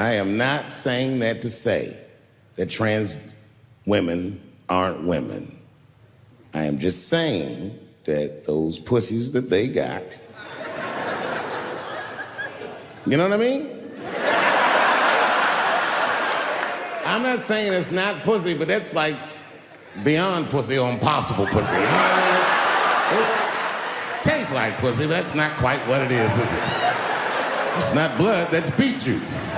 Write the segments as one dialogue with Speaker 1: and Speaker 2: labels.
Speaker 1: I am not saying that to say that trans women aren't women. I am just saying that those pussies that they got, you know what I mean? I'm not saying it's not pussy, but that's like beyond pussy or impossible pussy. You know what I mean? It tastes like pussy, but that's not quite what it is it? It's not blood, that's beet juice.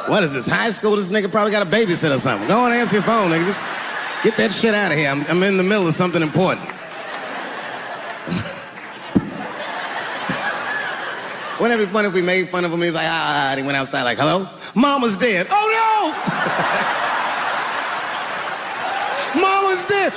Speaker 1: What is this, high school? This nigga probably got a babysitter or something. Go and answer your phone, nigga. Just get that shit out of here. I'm in the middle of something important. Wouldn't it be funny if we made fun of him? He was like, and he went outside like, hello? Mama's dead. Oh, no! Mama's dead.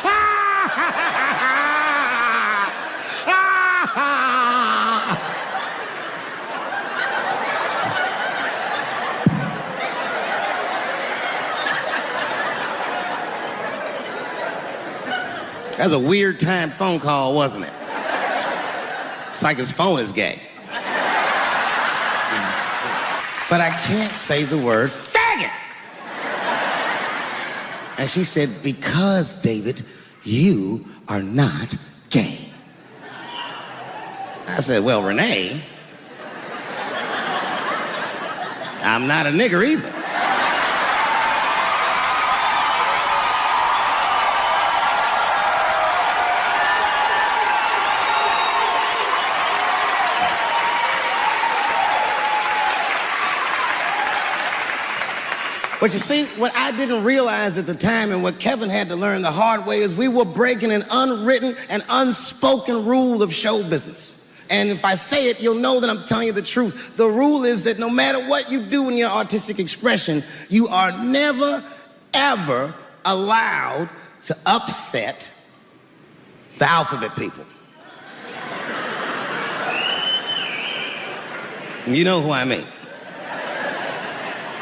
Speaker 1: That was a weird timed phone call, wasn't it? It's like his phone is gay. But I can't say the word faggot. And she said, because, David, you are not gay. I said, well, Renee, I'm not a nigger either. But you see, what I didn't realize at the time and what Kevin had to learn the hard way is we were breaking an unwritten and unspoken rule of show business. And if I say it, you'll know that I'm telling you the truth. The rule is that no matter what you do in your artistic expression, you are never, ever allowed to upset the alphabet people. You know who I mean.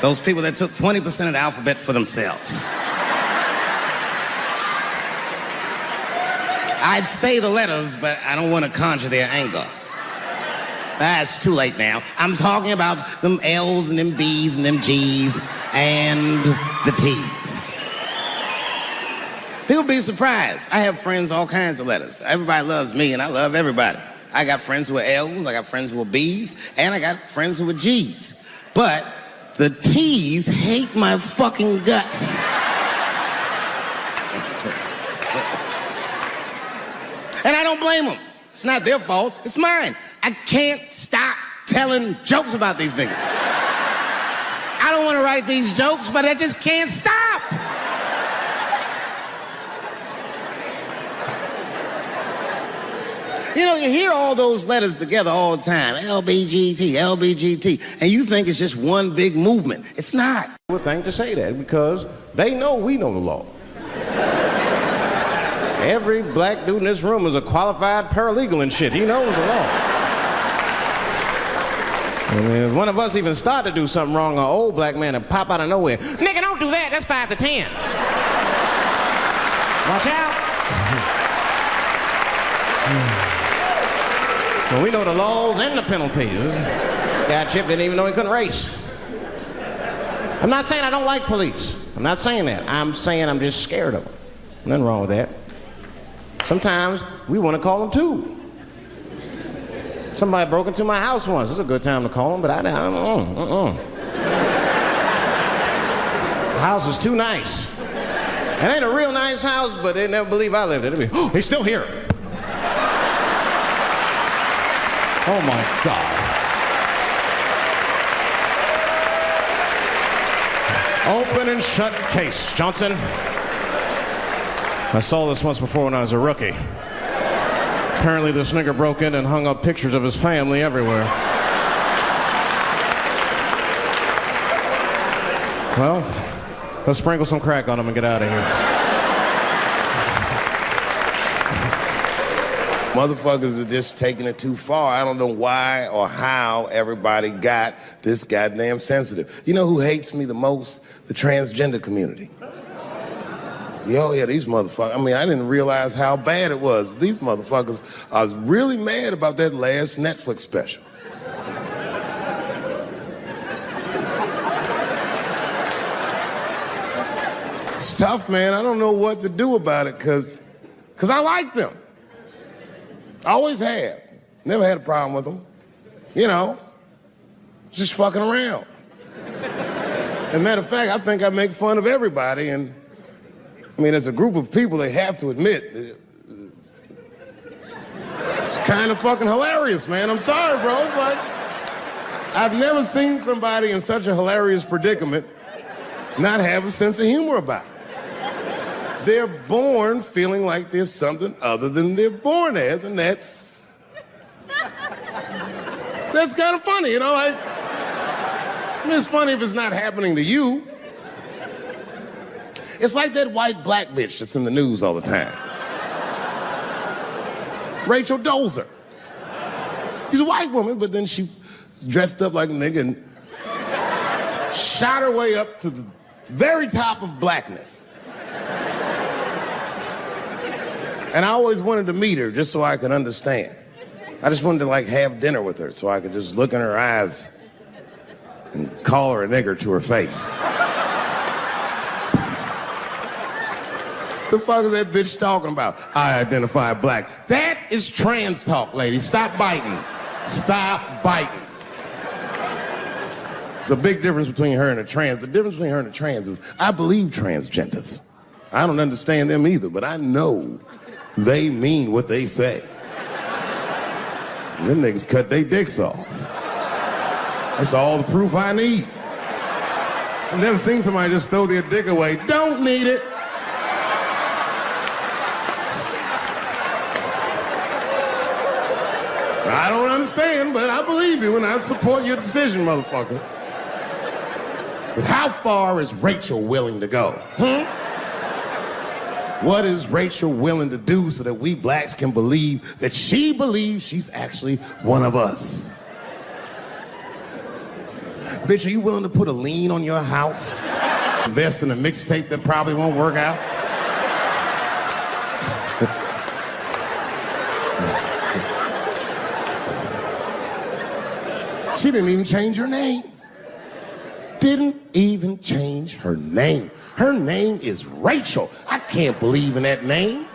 Speaker 1: Those people that took 20% of the alphabet for themselves. I'd say the letters, but I don't want to conjure their anger. It's too late now. I'm talking about them L's and them B's and them G's and the T's. People be surprised. I have friends, all kinds of letters. Everybody loves me and I love everybody. I got friends who are L's, I got friends who are B's, and I got friends who are G's. But the T's hate my fucking guts. And I don't blame them. It's not their fault, it's mine. I can't stop telling jokes about these things. I don't want to write these jokes, but I just can't stop. You know, you hear all those letters together all the time, LBGT, LBGT, and you think it's just one big movement. It's not.
Speaker 2: I would think to say that because they know we know the law. Every black dude in this room is a qualified paralegal and shit. He knows the law. I mean, if one of us even start to do something wrong, an old black man will pop out of nowhere. Nigga, don't do that. That's 5 to 10. Watch out. Well, we know the laws and the penalties. Guy Chip didn't even know he couldn't race. I'm not saying I don't like police. I'm not saying that. I'm saying I'm just scared of them. Nothing wrong with that. Sometimes we want to call them too. Somebody broke into my house once. It's a good time to call them, but I don't. The house is too nice. It ain't a real nice house, but they never believe I lived in it. Oh, he's still here. Oh my God. Open and shut case, Johnson. I saw this once before when I was a rookie. Apparently this nigger broke in and hung up pictures of his family everywhere. Well, let's sprinkle some crack on him and get out of here.
Speaker 1: Motherfuckers are just taking it too far. I don't know why or how everybody got this goddamn sensitive. You know who hates me the most? The transgender community.
Speaker 3: Yo, yeah, these motherfuckers. I mean, I didn't realize how bad it was. These motherfuckers, I was really mad about that last Netflix special. It's tough, man. I don't know what to do about it because I like them. I always have. Never had a problem with them. You know, just fucking around. As a matter of fact, I think I make fun of everybody, and I mean, as a group of people, they have to admit, it's kind of fucking hilarious, man. I'm sorry, bro. It's like, I've never seen somebody in such a hilarious predicament not have a sense of humor about it. They're born feeling like there's something other than they're born as, and that's kind of funny, you know? I mean, it's funny if it's not happening to you. It's like that white black bitch that's in the news all the time. Rachel Dolezal. She's a white woman, but then she dressed up like a nigga and shot her way up to the very top of blackness. And I always wanted to meet her just so I could understand. I just wanted to like have dinner with her so I could just look in her eyes and call her a nigger to her face. The fuck is that bitch talking about? I identify black. That is trans talk, lady. Stop biting. Stop biting. There's a big difference between her and a trans. The difference between her and a trans is I believe transgenders. I don't understand them either, but I know they mean what they say. Them niggas cut their dicks off. That's all the proof I need. I've never seen somebody just throw their dick away. Don't need it. I don't understand, but I believe you and I support your decision, motherfucker. But how far is Rachel willing to go? What is Rachel willing to do so that we blacks can believe that she believes she's actually one of us? Bitch, are you willing to put a lien on your house? Invest in a mixtape that probably won't work out? She didn't even change her name. Didn't even change her name. Her name is Rachel. I can't believe in that name.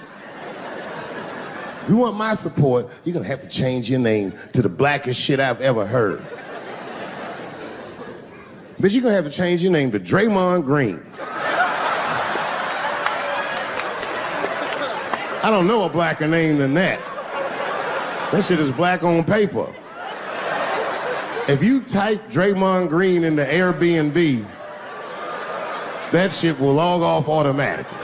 Speaker 3: If you want my support, you're gonna have to change your name to the blackest shit I've ever heard. Bitch, you're gonna have to change your name to Draymond Green. I don't know a blacker name than that. That shit is black on paper. If you type Draymond Green into Airbnb, that shit will log off automatically.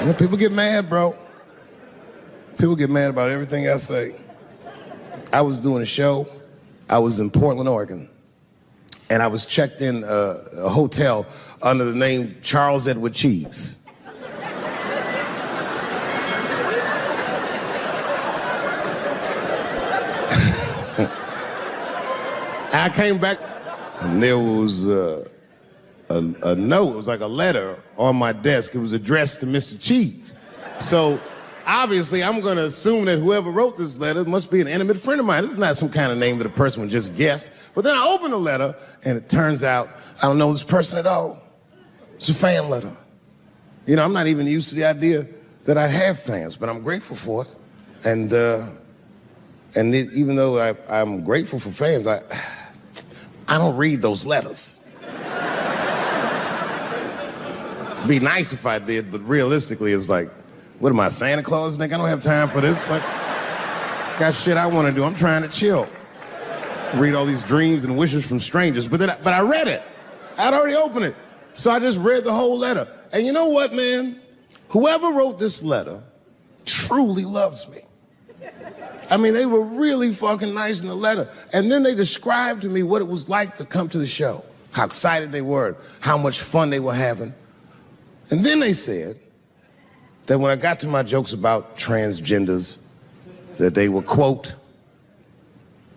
Speaker 3: You know, people get mad, bro. People get mad about everything I say. I was doing a show. I was in Portland, Oregon. And I was checked in a hotel under the name Charles Edward Cheese. I came back and there was a note. It was like a letter on my desk. It was addressed to Mr. Cheese. So obviously I'm gonna assume that whoever wrote this letter must be an intimate friend of mine. This is not some kind of name that a person would just guess. But then I open the letter and it turns out I don't know this person at all. It's a fan letter. You know, I'm not even used to the idea that I have fans, but I'm grateful for it. And even though I'm grateful for fans, I don't read those letters. It'd be nice if I did, but realistically, it's like, what am I, Santa Claus, nigga? I don't have time for this. Like, got shit I want to do. I'm trying to chill. Read all these dreams and wishes from strangers. But I read it. I'd already opened it. So I just read the whole letter. And you know what, man? Whoever wrote this letter truly loves me. I mean, they were really fucking nice in the letter. And then they described to me what it was like to come to the show, how excited they were, how much fun they were having. And then they said that when I got to my jokes about transgenders, that they were, quote,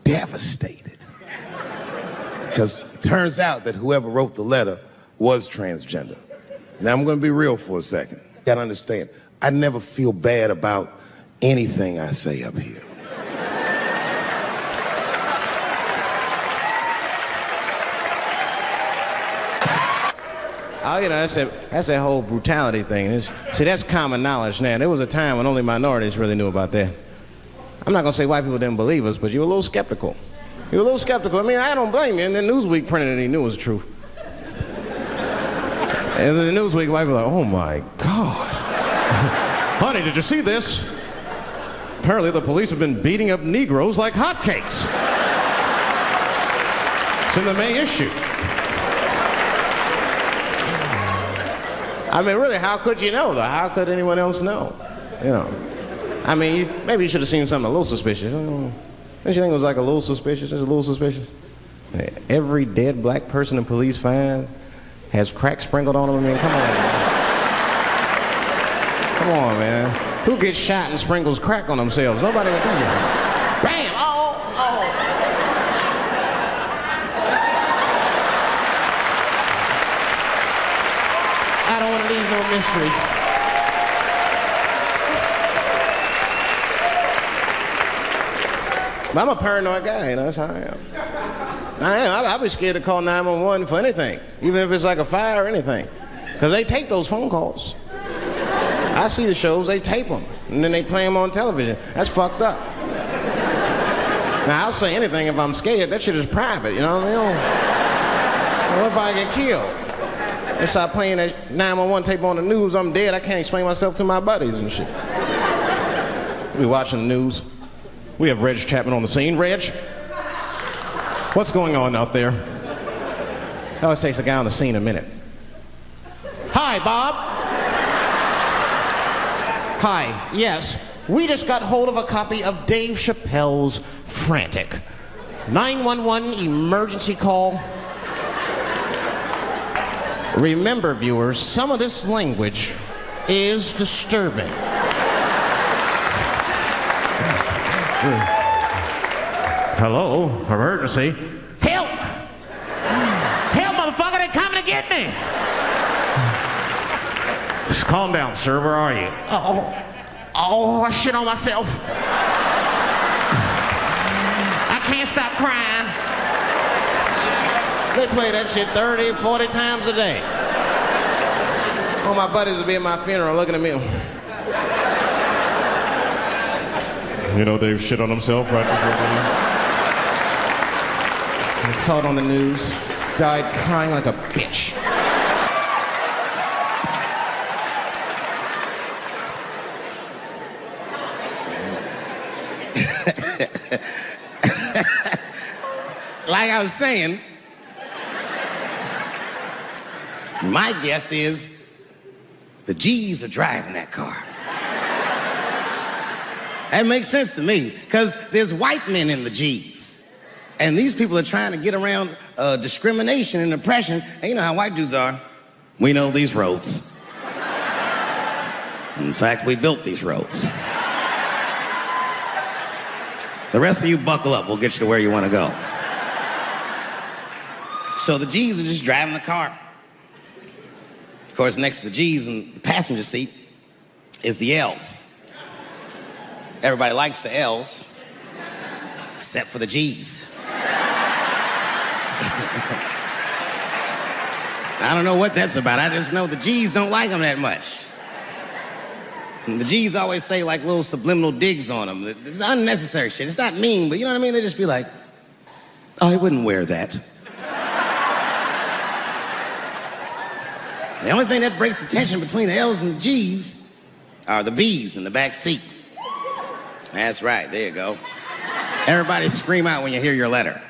Speaker 3: devastated. Because it turns out that whoever wrote the letter was transgender. Now, I'm going to be real for a second. You got to understand, I never feel bad about anything I say up here.
Speaker 2: Oh, you know, that's that whole brutality thing. See, that's common knowledge now. There was a time when only minorities really knew about that. I'm not going to say white people didn't believe us, but you were a little skeptical. You were a little skeptical. I mean, I don't blame you. And then Newsweek printed it, he knew it was true. And then the Newsweek, white people were like, oh my God. Honey, did you see this? Apparently the police have been beating up Negroes like hotcakes. It's in the May issue. I mean, really, how could you know, though? How could anyone else know? You know. I mean, maybe you should have seen something a little suspicious. Don't you think it was like a little suspicious? Just a little suspicious? Every dead black person the police find has crack sprinkled on them. I mean, come on, man. Come on, man. Who gets shot and sprinkles crack on themselves? Nobody would do that. Bam! Oh, oh. I don't want to leave no mysteries. But I'm a paranoid guy, you know, that's how I am. I'd be scared to call 911 for anything, even if it's like a fire or anything. Because they tape those phone calls. I see the shows, they tape them, and then they play them on television. That's fucked up. Now, I'll say anything if I'm scared. That shit is private, you know what I mean? What if I get killed? They start playing that 911 tape on the news, I'm dead, I can't explain myself to my buddies and shit. We watching the news. We have Reg Chapman on the scene. Reg, what's going on out there? It always takes a guy on the scene a minute. Hi, Bob. Hi, yes. We just got hold of a copy of Dave Chappelle's Frantic. 911 emergency call. Remember, viewers, some of this language is disturbing.
Speaker 4: Hello, emergency.
Speaker 5: Help! Help, motherfucker, they're coming to get me!
Speaker 4: Just calm down, sir. Where are you?
Speaker 5: Oh, I shit on myself. I can't stop crying.
Speaker 2: They play that shit 30, 40 times a day. All my buddies will be at my funeral looking at me.
Speaker 4: You know, Dave shit on himself right before
Speaker 2: I saw it on the news. Died crying like a bitch.
Speaker 1: Like I was saying, my guess is the G's are driving that car. That makes sense to me, because there's white men in the G's. And these people are trying to get around discrimination and oppression. And you know how white dudes are. We know these roads. In fact, we built these roads. The rest of you buckle up. We'll get you to where you want to go. So the G's are just driving the car. Of course, next to the G's in the passenger seat is the L's. Everybody likes the L's, except for the G's. I don't know what that's about. I just know the G's don't like them that much. And the G's always say like little subliminal digs on them. It's unnecessary shit. It's not mean, but you know what I mean? They just be like, oh, I wouldn't wear that. And the only thing that breaks the tension between the L's and the G's are the B's in the back seat. That's right, there you go. Everybody scream out when you hear your letter.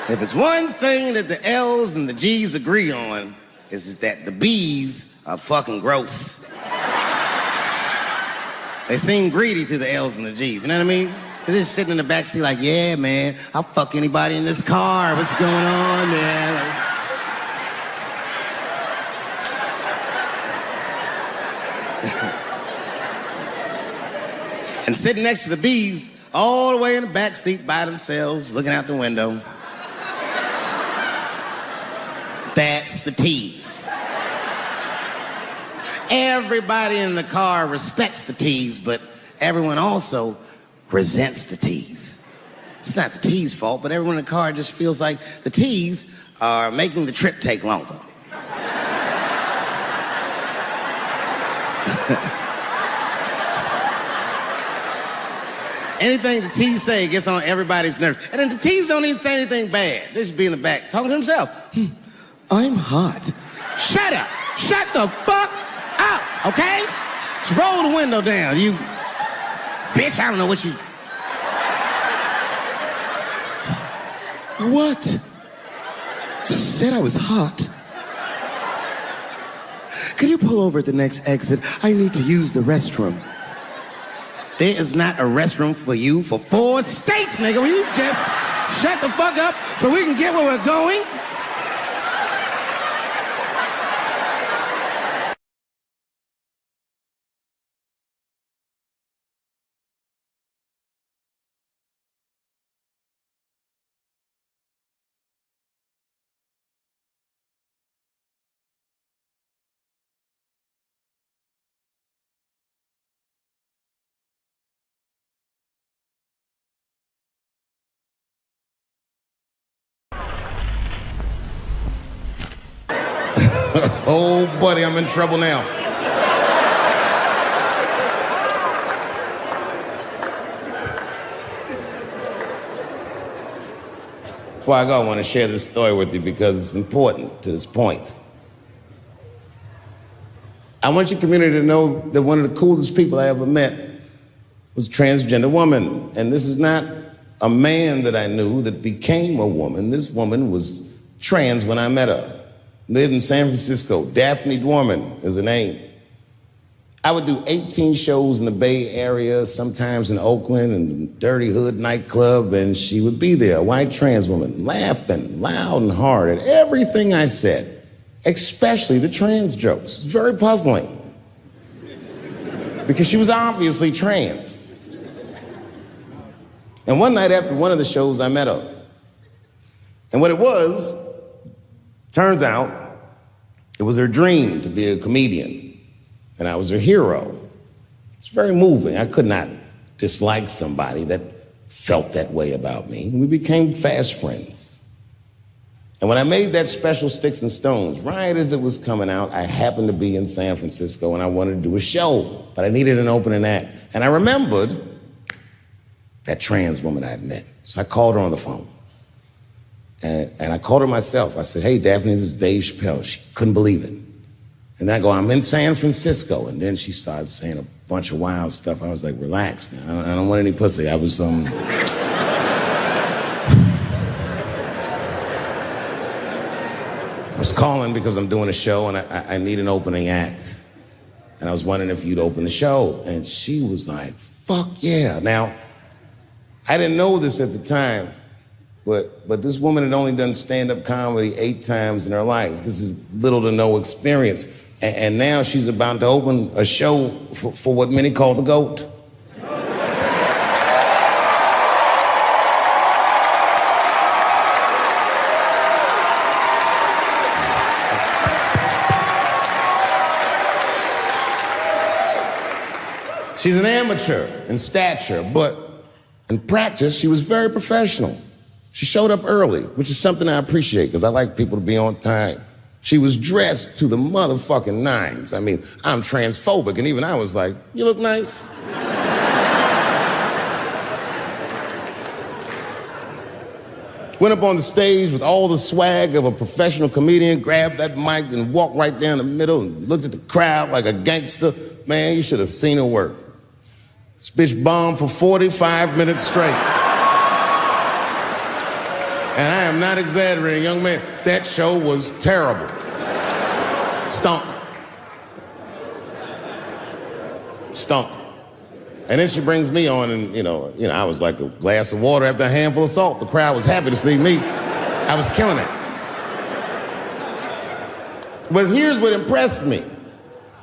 Speaker 1: If it's one thing that the L's and the G's agree on, is that the B's are fucking gross. They seem greedy to the L's and the G's, you know what I mean? They're just sitting in the backseat like, yeah, man, I'll fuck anybody in this car. What's going on, man? And sitting next to the B's, all the way in the back seat by themselves, looking out the window. That's the T's. Everybody in the car respects the T's, but everyone also resents the T's. It's not the T's' fault, but everyone in the car just feels like the T's are making the trip take longer. Anything the T's say gets on everybody's nerves. And then the T's don't even say anything bad. They just be in the back talking to themselves. I'm hot. Shut up. Shut the fuck up, okay? Just roll the window down, you bitch. I don't know what you... What? Just said I was hot. Could you pull over at the next exit? I need to use the restroom. There is not a restroom for you for 4 states, nigga. Will you just shut the fuck up so we can get where we're going?
Speaker 2: Oh, buddy, I'm in trouble now. Before I go, I want to share this story with you because it's important to this point. I want your community to know that one of the coolest people I ever met was a transgender woman. And this is not a man that I knew that became a woman. This woman was trans when I met her. Lived in San Francisco. Daphne Dworman is her name. I would do 18 shows in the Bay Area, sometimes in Oakland and Dirty Hood nightclub, and she would be there, a white trans woman, laughing loud and hard at everything I said, especially the trans jokes. It's very puzzling because she was obviously trans. And one night after one of the shows, I met her. And what it was, turns out, it was her dream to be a comedian, and I was her hero. It's very moving. I could not dislike somebody that felt that way about me. We became fast friends. And when I made that special Sticks and Stones, right as it was coming out, I happened to be in San Francisco and I wanted to do a show, but I needed an opening act. And I remembered that trans woman I had met. So I called her on the phone. And I called her myself. I said, hey, Daphne, this is Dave Chappelle. She couldn't believe it. And I go, I'm in San Francisco. And then she started saying a bunch of wild stuff. I was like, relax now. I don't want any pussy. I was, I was calling because I'm doing a show and I need an opening act. And I was wondering if you'd open the show. And she was like, fuck yeah. Now, I didn't know this at the time. But this woman had only done stand-up comedy 8 times in her life. This is little to no experience. And now she's about to open a show for what many call the GOAT. She's an amateur in stature, but in practice, she was very professional. She showed up early, which is something I appreciate because I like people to be on time. She was dressed to the motherfucking nines. I mean, I'm transphobic, and even I was like, you look nice. Went up on the stage with all the swag of a professional comedian, grabbed that mic and walked right down the middle and looked at the crowd like a gangster. Man, you should have seen her work. This bitch bombed for 45 minutes straight. And I am not exaggerating, young man. That show was terrible. Stunk. Stunk. And then she brings me on and, you know, I was like a glass of water after a handful of salt. The crowd was happy to see me. I was killing it. But here's what impressed me.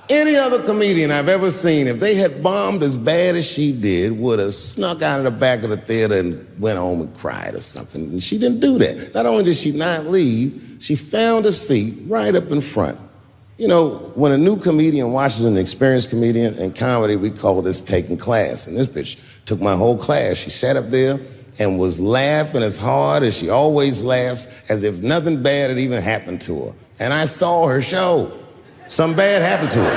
Speaker 3: Any other comedian I've ever seen, if they had bombed as bad as she did, would have snuck out of the back of the theater and went home and cried or something. And she didn't do that. Not only did she not leave, she found a seat right up in front. You know, when a new comedian watches an experienced comedian in comedy, we call this taking class. And this bitch took my whole class. She sat up there and was laughing as hard as she always laughs, as if nothing bad had even happened to her. And I saw her show. Something bad happened to her.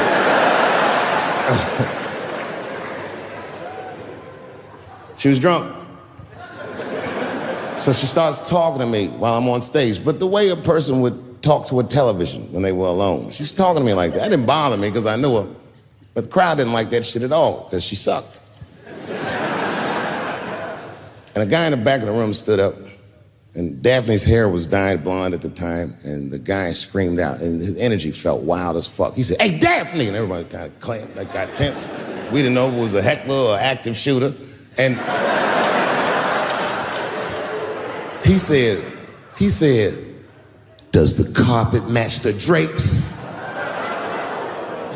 Speaker 3: She was drunk. So she starts talking to me while I'm on stage, but the way a person would talk to a television when they were alone. She's talking to me like that. That didn't bother me because I knew her, but the crowd didn't like that shit at all because she sucked. And a guy in the back of the room stood up, and Daphne's hair was dyed blonde at the time, and the guy screamed out, and his energy felt wild as fuck. He said, "Hey, Daphne!" And everybody kind of clamped, like got tense. We didn't know if it was a heckler or an active shooter. And he said, "Does the carpet match the drapes?"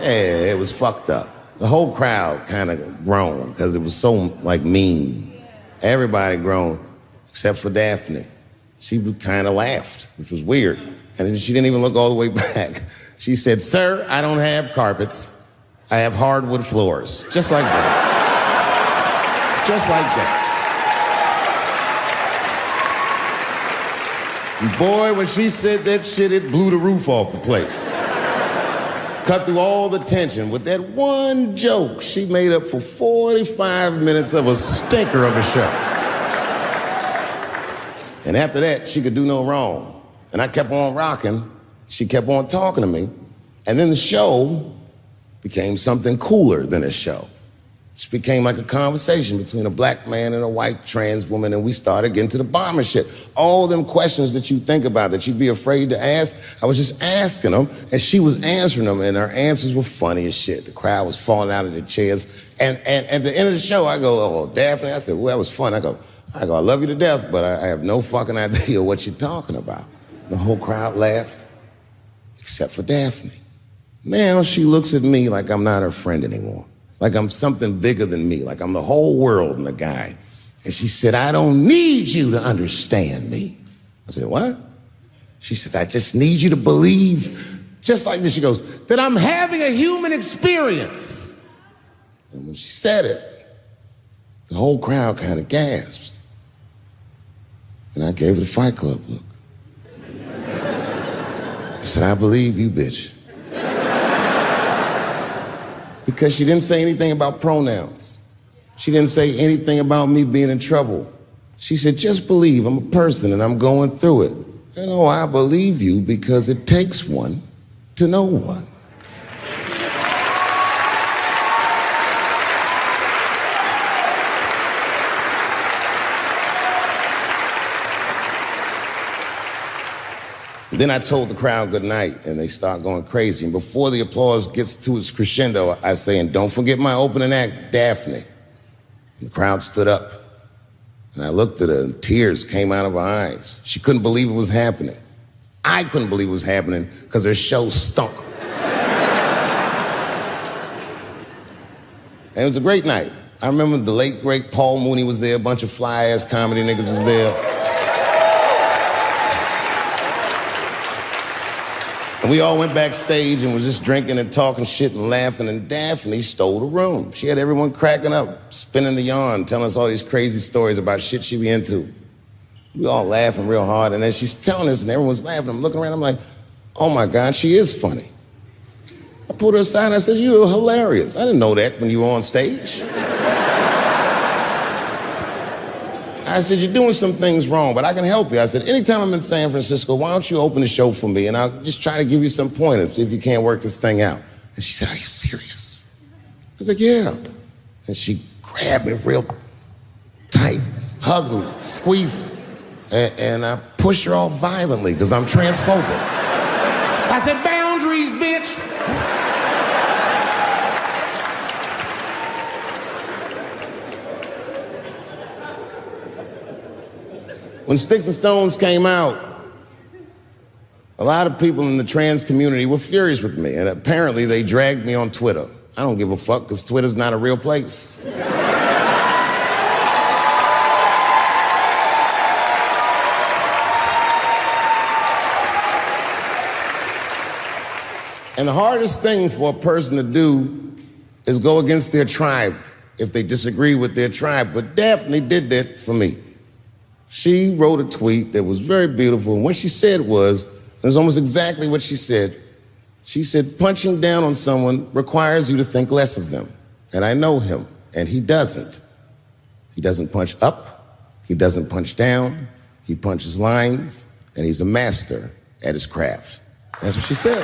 Speaker 3: Yeah, it was fucked up. The whole crowd kind of groaned because it was so, like, mean. Everybody groaned, except for Daphne. She kind of laughed, which was weird. And then she didn't even look all the way back. She said, "Sir, I don't have carpets. I have hardwood floors." Just like that. Just like that. And boy, when she said that shit, it blew the roof off the place. Cut through all the tension. With that one joke, she made up for 45 minutes of a stinker of a show. And after that, she could do no wrong. And I kept on rocking. She kept on talking to me. And then the show became something cooler than a show. It became like a conversation between a black man and a white trans woman, and we started getting to the bomber shit. All them questions that you think about that you'd be afraid to ask, I was just asking them, and she was answering them, and her answers were funny as shit. The crowd was falling out of their chairs. And at the end of the show, I go, "Oh, Daphne," I said, "Well, that was fun." I go, "I love you to death, but I have no fucking idea what you're talking about." The whole crowd laughed, except for Daphne. Now she looks at me like I'm not her friend anymore, like I'm something bigger than me, like I'm the whole world and the guy. And she said, "I don't need you to understand me." I said, "What?" She said, "I just need you to believe," just like this. She goes, "that I'm having a human experience." And when she said it, the whole crowd kind of gasped. And I gave it a Fight Club look. I said, "I believe you, bitch." Because she didn't say anything about pronouns. She didn't say anything about me being in trouble. She said, "Just believe I'm a person and I'm going through it." And oh, I believe you because it takes one to know one. Then I told the crowd good night, and they start going crazy. And before the applause gets to its crescendo, I say, "And don't forget my opening act, Daphne." And the crowd stood up, and I looked at her, and tears came out of her eyes. She couldn't believe it was happening. I couldn't believe it was happening because her show stunk. And it was a great night. I remember the late, great Paul Mooney was there, a bunch of fly-ass comedy niggas was there. And we all went backstage and was just drinking and talking shit and laughing, and Daphne stole the room. She had everyone cracking up, spinning the yarn, telling us all these crazy stories about shit she be into. We all laughing real hard, and as she's telling us and everyone's laughing, I'm looking around, I'm like, "Oh my God, she is funny." I pulled her aside and I said, "You're hilarious." I didn't know that when you were on stage. I said, "You're doing some things wrong, but I can help you." I said, "Anytime I'm in San Francisco, why don't you open the show for me, and I'll just try to give you some pointers, see if you can't work this thing out." And she said, "Are you serious?" I was like, "Yeah." And she grabbed me real tight, hugged me, squeezed me, and I pushed her off violently because I'm transphobic. I said, "Boundaries, bitch." When Sticks and Stones came out, a lot of people in the trans community were furious with me, and apparently they dragged me on Twitter. I don't give a fuck, because Twitter's not a real place. And the hardest thing for a person to do is go against their tribe if they disagree with their tribe. But Daphne did that for me. She wrote a tweet that was very beautiful, and what she said was, it was almost exactly what she said. She said, punching down on someone requires you to think less of them. And I know him, and he doesn't. He doesn't punch up, he doesn't punch down, he punches lines, and he's a master at his craft. That's what she said.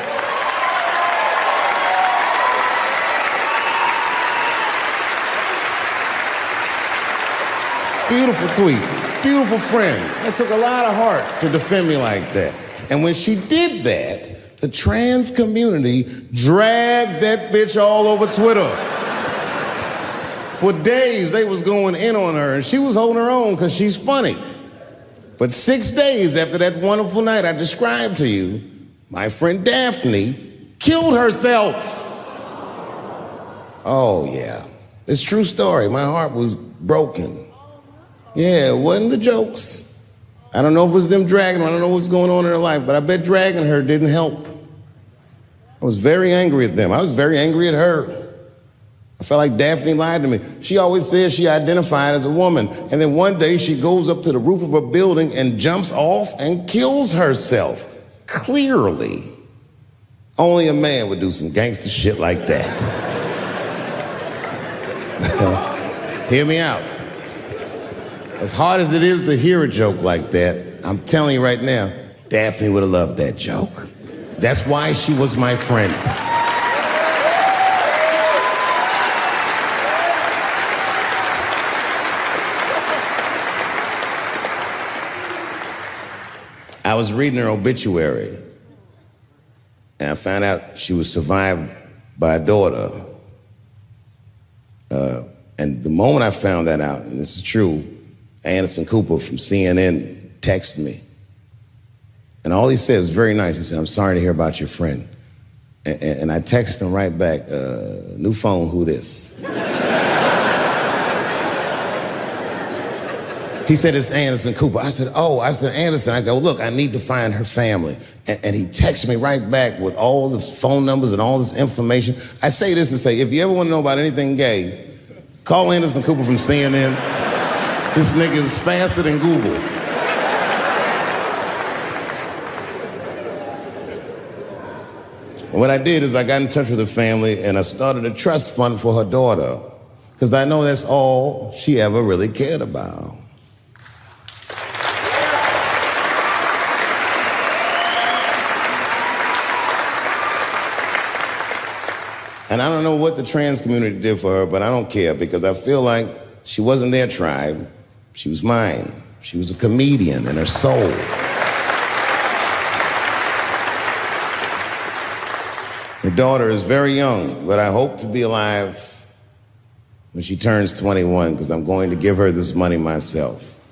Speaker 3: Beautiful tweet, beautiful friend. It took a lot of heart to defend me like that. And when she did that, the trans community dragged that bitch all over Twitter. For days, they was going in on her, and she was holding her own because she's funny. But 6 days after that wonderful night I described to you, my friend Daphne killed herself. Oh, yeah. It's a true story. My heart was broken. Yeah, it wasn't the jokes. I don't know if it was them dragging her. I don't know what's going on in her life, but I bet dragging her didn't help. I was very angry at them. I was very angry at her. I felt like Daphne lied to me. She always says she identified as a woman, and then one day she goes up to the roof of a building and jumps off and kills herself. Clearly, only a man would do some gangster shit like that. Hear me out. As hard as it is to hear a joke like that, I'm telling you right now, Daphne would have loved that joke. That's why she was my friend. I was reading her obituary, and I found out she was survived by a daughter. And the moment I found that out, and this is true, Anderson Cooper from CNN texted me. And all he said was very nice. He said, I'm sorry to hear about your friend. And I texted him right back, new phone, who this? He said, it's Anderson Cooper. I said, oh, Anderson. I go, look, I need to find her family. And he texted me right back with all the phone numbers and all this information. I say this to say, if you ever want to know about anything gay, call Anderson Cooper from CNN. This nigga is faster than Google. And what I did is I got in touch with her family and I started a trust fund for her daughter, because I know that's all she ever really cared about. And I don't know what the trans community did for her, but I don't care, because I feel like she wasn't their tribe. She was mine. She was a comedian in her soul. Her daughter is very young, but I hope to be alive when she turns 21, because I'm going to give her this money myself.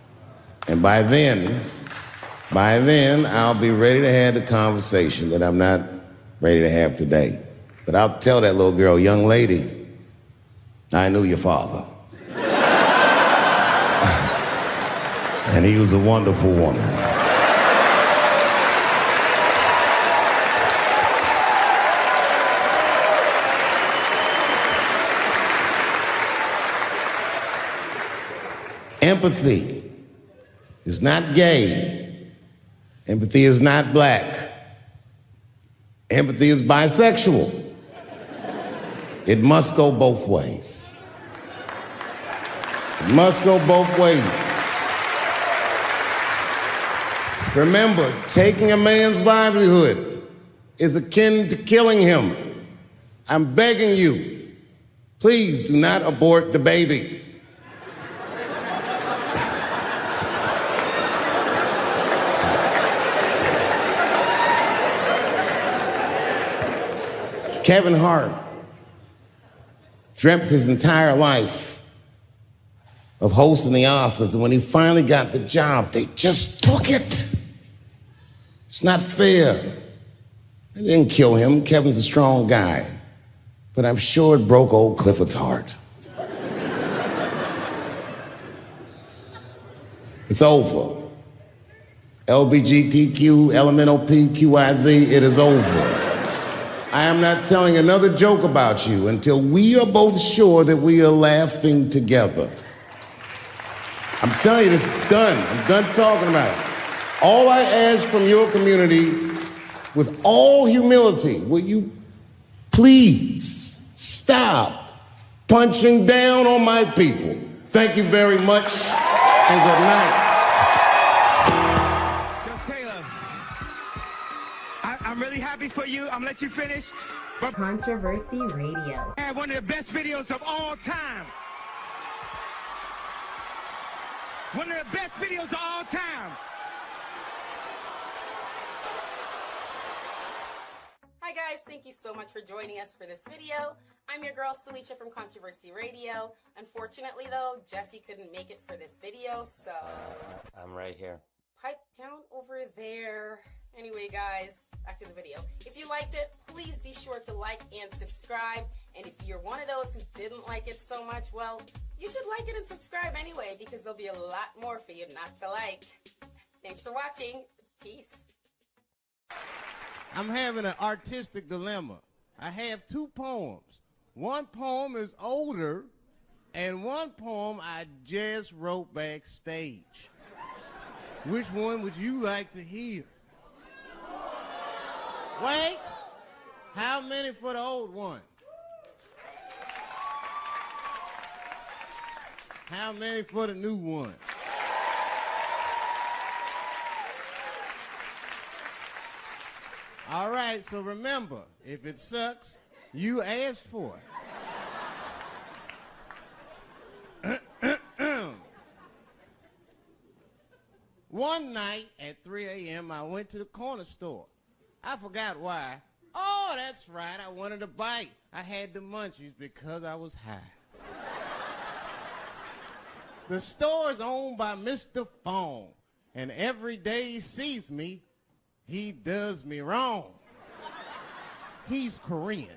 Speaker 3: And by then, I'll be ready to have the conversation that I'm not ready to have today. But I'll tell that little girl, young lady, I knew your father. And he was a wonderful woman. Empathy is not gay. Empathy is not black. Empathy is bisexual. It must go both ways. It must go both ways. Remember, taking a man's livelihood is akin to killing him. I'm begging you, please do not abort the baby. Kevin Hart dreamt his entire life of hosting the Oscars, and when he finally got the job, they just took it. It's not fair. It didn't kill him. Kevin's a strong guy. But I'm sure it broke old Clifford's heart. It's over. LBGTQ, LMNOP, QIZ, it is over. I am not telling another joke about you until we are both sure that we are laughing together. I'm telling you, this is done. I'm done talking about it. All I ask from your community, with all humility, will you please stop punching down on my people? Thank you very much, and good night.
Speaker 6: Yo, Taylor, I'm really happy for you. I'm gonna let you finish. But
Speaker 7: Controversy Radio.
Speaker 6: I had one of the best videos of all time. One of the best videos of all time.
Speaker 8: Hi guys, thank you so much for joining us for this video. I'm your girl Salisha from Controversy Radio. Unfortunately though, Jesse couldn't make it for this video, so...
Speaker 9: I'm right here.
Speaker 8: Pipe down over there. Anyway guys, back to the video. If you liked it, please be sure to like and subscribe. And if you're one of those who didn't like it so much, well, you should like it and subscribe anyway, because there'll be a lot more for you not to like. Thanks for watching. Peace.
Speaker 3: I'm having an artistic dilemma. I have two poems. One poem is older, and one poem I just wrote backstage. Which one would you like to hear? Wait! How many for the old one? How many for the new one? All right, so remember, if it sucks, you ask for it. One night at 3 a.m., I went to the corner store. I forgot why. Oh, that's right, I wanted a bite. I had the munchies because I was high. The store is owned by Mr. Fong, and every day he sees me, he does me wrong. He's Korean.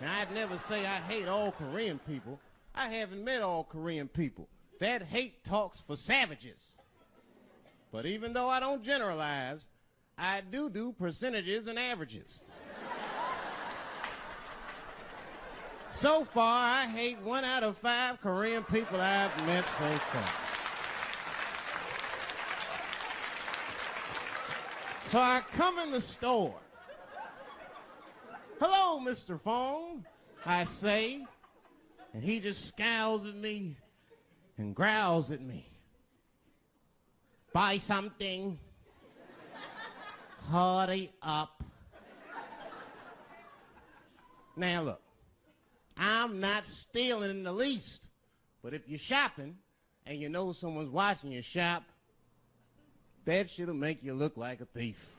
Speaker 3: Now, I'd never say I hate all Korean people. I haven't met all Korean people. That hate talks for savages. But even though I don't generalize, I do percentages and averages. So far, I hate 1 out of 5 Korean people I've met so far. So I come in the store. Hello, Mr. Fong, I say, and he just scowls at me and growls at me. Buy something. Hurry up. Now look, I'm not stealing in the least, but if you're shopping and you know someone's watching you shop, that shit'll make you look like a thief.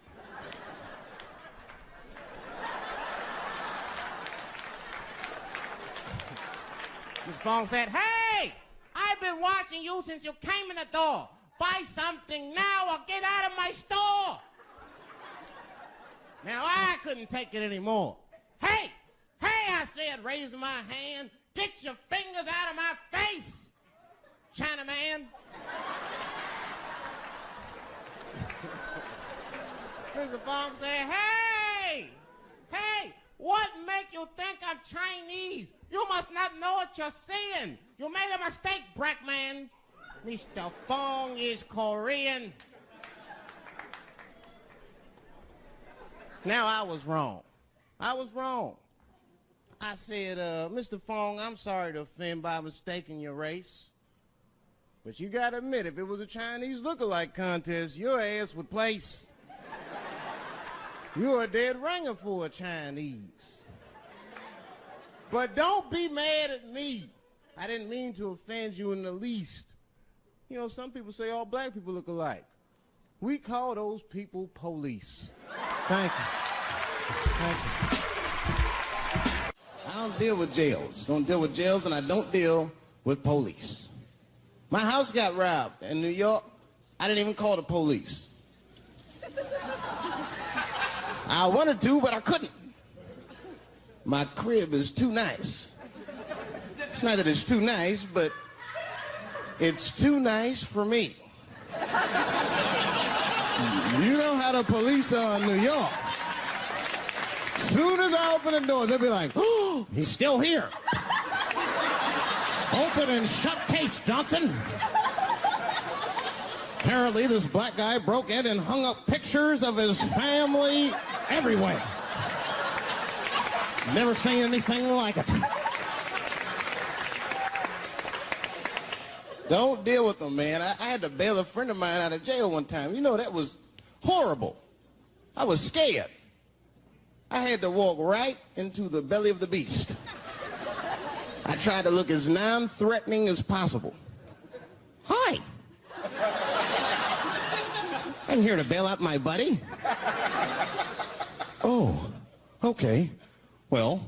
Speaker 3: Mr. Fong said, hey, I've been watching you since you came in the door. Buy something now or get out of my store. Now I couldn't take it anymore. Hey, I said, raising my hand, get your fingers out of my face, Chinaman. Mr. Fong said, hey, what make you think I'm Chinese? You must not know what you're saying. You made a mistake, Brackman. Mr. Fong is Korean. Now, I was wrong. I said, Mr. Fong, I'm sorry to offend by mistaking your race. But you gotta admit, if it was a Chinese look-alike contest, your ass would place. You're a dead ringer for a Chinese. But don't be mad at me. I didn't mean to offend you in the least. You know, some people say all black people look alike. We call those people police. Thank you. I don't deal with jails. Don't deal with jails, and I don't deal with police. My house got robbed in New York. I didn't even call the police.
Speaker 2: I wanted to, but I couldn't. My crib is too nice. It's not that it's too nice, but it's too nice for me. You know how the police are in New York. Soon as I open the door, they'll be like, oh, he's still here. Open and shut case, Johnson. Apparently, this black guy broke in and hung up pictures of his family everywhere. Never seen anything like it. Don't deal with them, man. I had to bail a friend of mine out of jail one time. You know, that was horrible. I was scared. I had to walk right into the belly of the beast. I tried to look as non-threatening as possible. Hi. I'm here to bail out my buddy. Oh, okay. Well,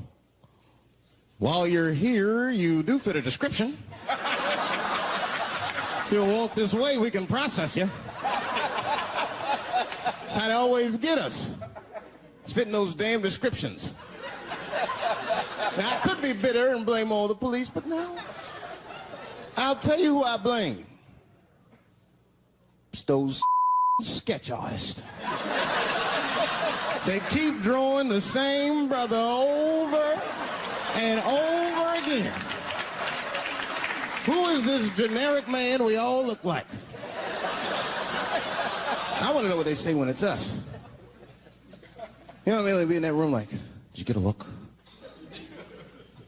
Speaker 2: while you're here, you do fit a description. If you'll walk this way, we can process you. How they always get us. It's fitting those damn descriptions. Now, I could be bitter and blame all the police, but no. I'll tell you who I blame. It's those sketch artists. They keep drawing the same brother over and over again. Who is this generic man we all look like? I want to know what they say when it's us. You know what I mean? They'd be in that room like, did you get a look?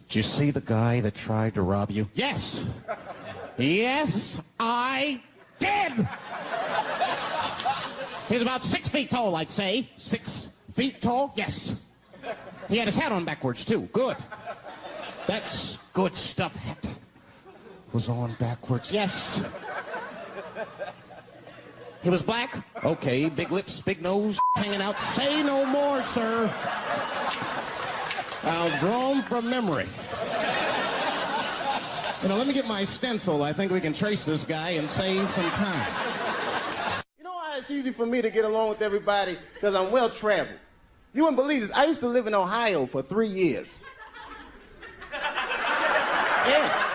Speaker 2: Did you see the guy that tried to rob you? Yes. Yes, I did. He's about 6 feet tall, I'd say. 6 feet tall? Yes. He had his hat on backwards, too. Good. That's good stuff. Hat was on backwards. Yes. He was black? Okay. Big lips, big nose, hanging out. Say no more, sir. I'll draw him from memory. You know, let me get my stencil. I think we can trace this guy and save some time. You know why it's easy for me to get along with everybody? Because I'm well-traveled. You wouldn't believe this. I used to live in Ohio for 3 years. Yeah.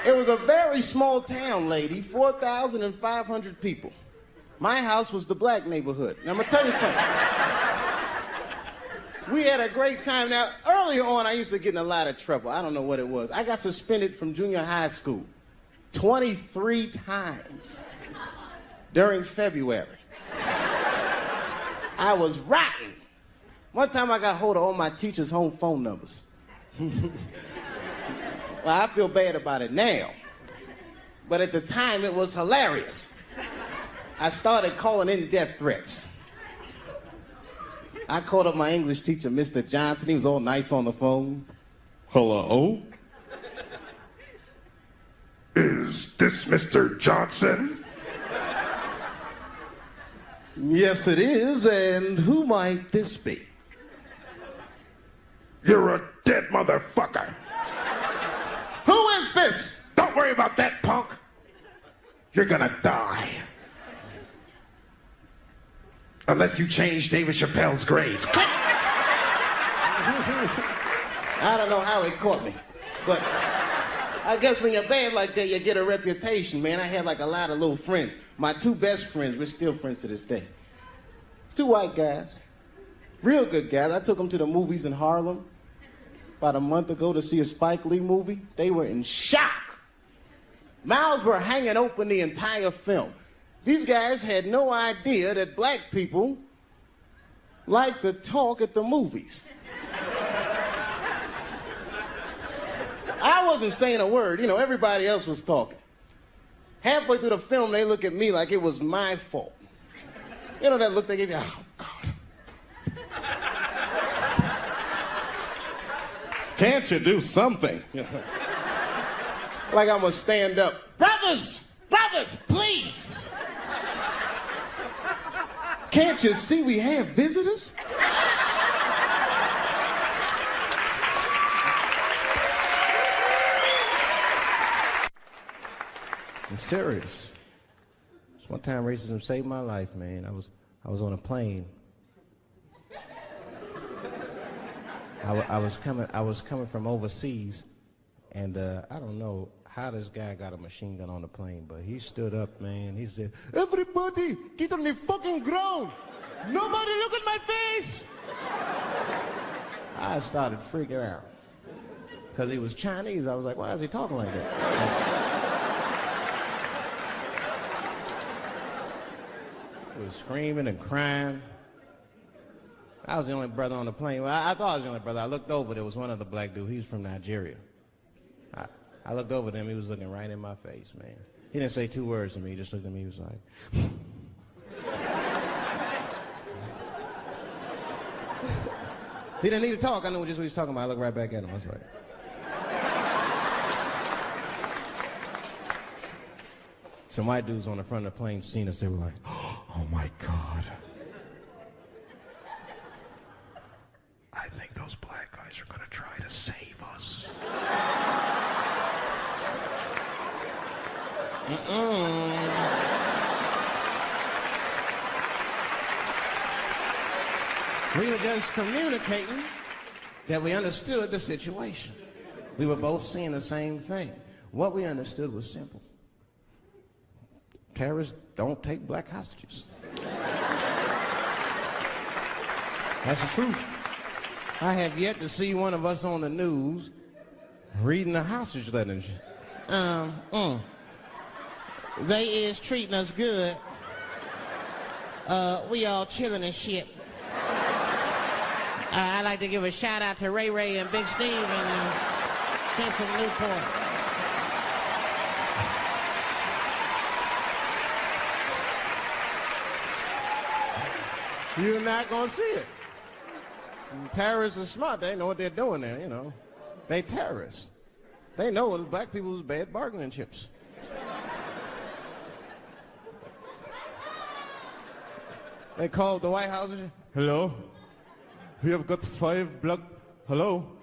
Speaker 2: It was a very small town, lady, 4,500 people. My house was the black neighborhood. Now, I'm going to tell you something. We had a great time. Now, earlier on, I used to get in a lot of trouble. I don't know what it was. I got suspended from junior high school 23 times during February. I was rotten. One time I got hold of all my teachers' home phone numbers. Well, I feel bad about it now. But at the time, it was hilarious. I started calling in death threats. I called up my English teacher, Mr. Johnson. He was all nice on the phone.
Speaker 4: Hello?
Speaker 10: Is this Mr. Johnson?
Speaker 2: Yes, it is. And who might this be?
Speaker 10: You're a dead motherfucker.
Speaker 2: Who is this?
Speaker 10: Don't worry about that, punk. You're gonna die. Unless you change David Chappelle's grades.
Speaker 2: I don't know how it caught me, but I guess when you're bad like that, you get a reputation, man. I had like a lot of little friends. My 2 best friends, we're still friends to this day. 2 white guys, real good guys. I took them to the movies in Harlem about a month ago to see a Spike Lee movie. They were in shock. Mouths were hanging open the entire film. These guys had no idea that black people like to talk at the movies. I wasn't saying a word. You know, everybody else was talking. Halfway through the film, they look at me like it was my fault. You know that look they give you? Oh, God. Can't you do something? Like I'm gonna stand up. Brothers, please. Can't you see we have visitors? I'm serious. One time racism saved my life, man. I was on a plane. I was coming from overseas, and I don't know how this guy got a machine gun on the plane, but he stood up, man. He said, "Everybody, get on the fucking ground. Nobody look at my face." I started freaking out. Because he was Chinese, I was like, why is he talking like that? He was screaming and crying. I was the only brother on the plane. Well, I thought I was the only brother. I looked over, there was one other black dude. He was from Nigeria. I looked over at him, he was looking right in my face, man. He didn't say two words to me, he just looked at me, he was like... He didn't need to talk, I knew just what he was talking about. I looked right back at him, I was like... Some white dudes on the front of the plane seen us, they were like, "Oh my God. I think those black guys are gonna try to save us." We were just communicating that we understood the situation. We were both seeing the same thing. What we understood was simple. Terrorists don't take black hostages. That's the truth. I have yet to see one of us on the news reading a hostage letter and shit. They is treating us good. We all chilling and shit. I'd like to give a shout out to Ray Ray and Big Steve and send some Newport. You're not gonna see it. Terrorists are smart. They know what they're doing there, you know. They terrorists. They know it's black people's bad bargaining chips. They called the White House. "Hello? We have got 5 black... Hello?"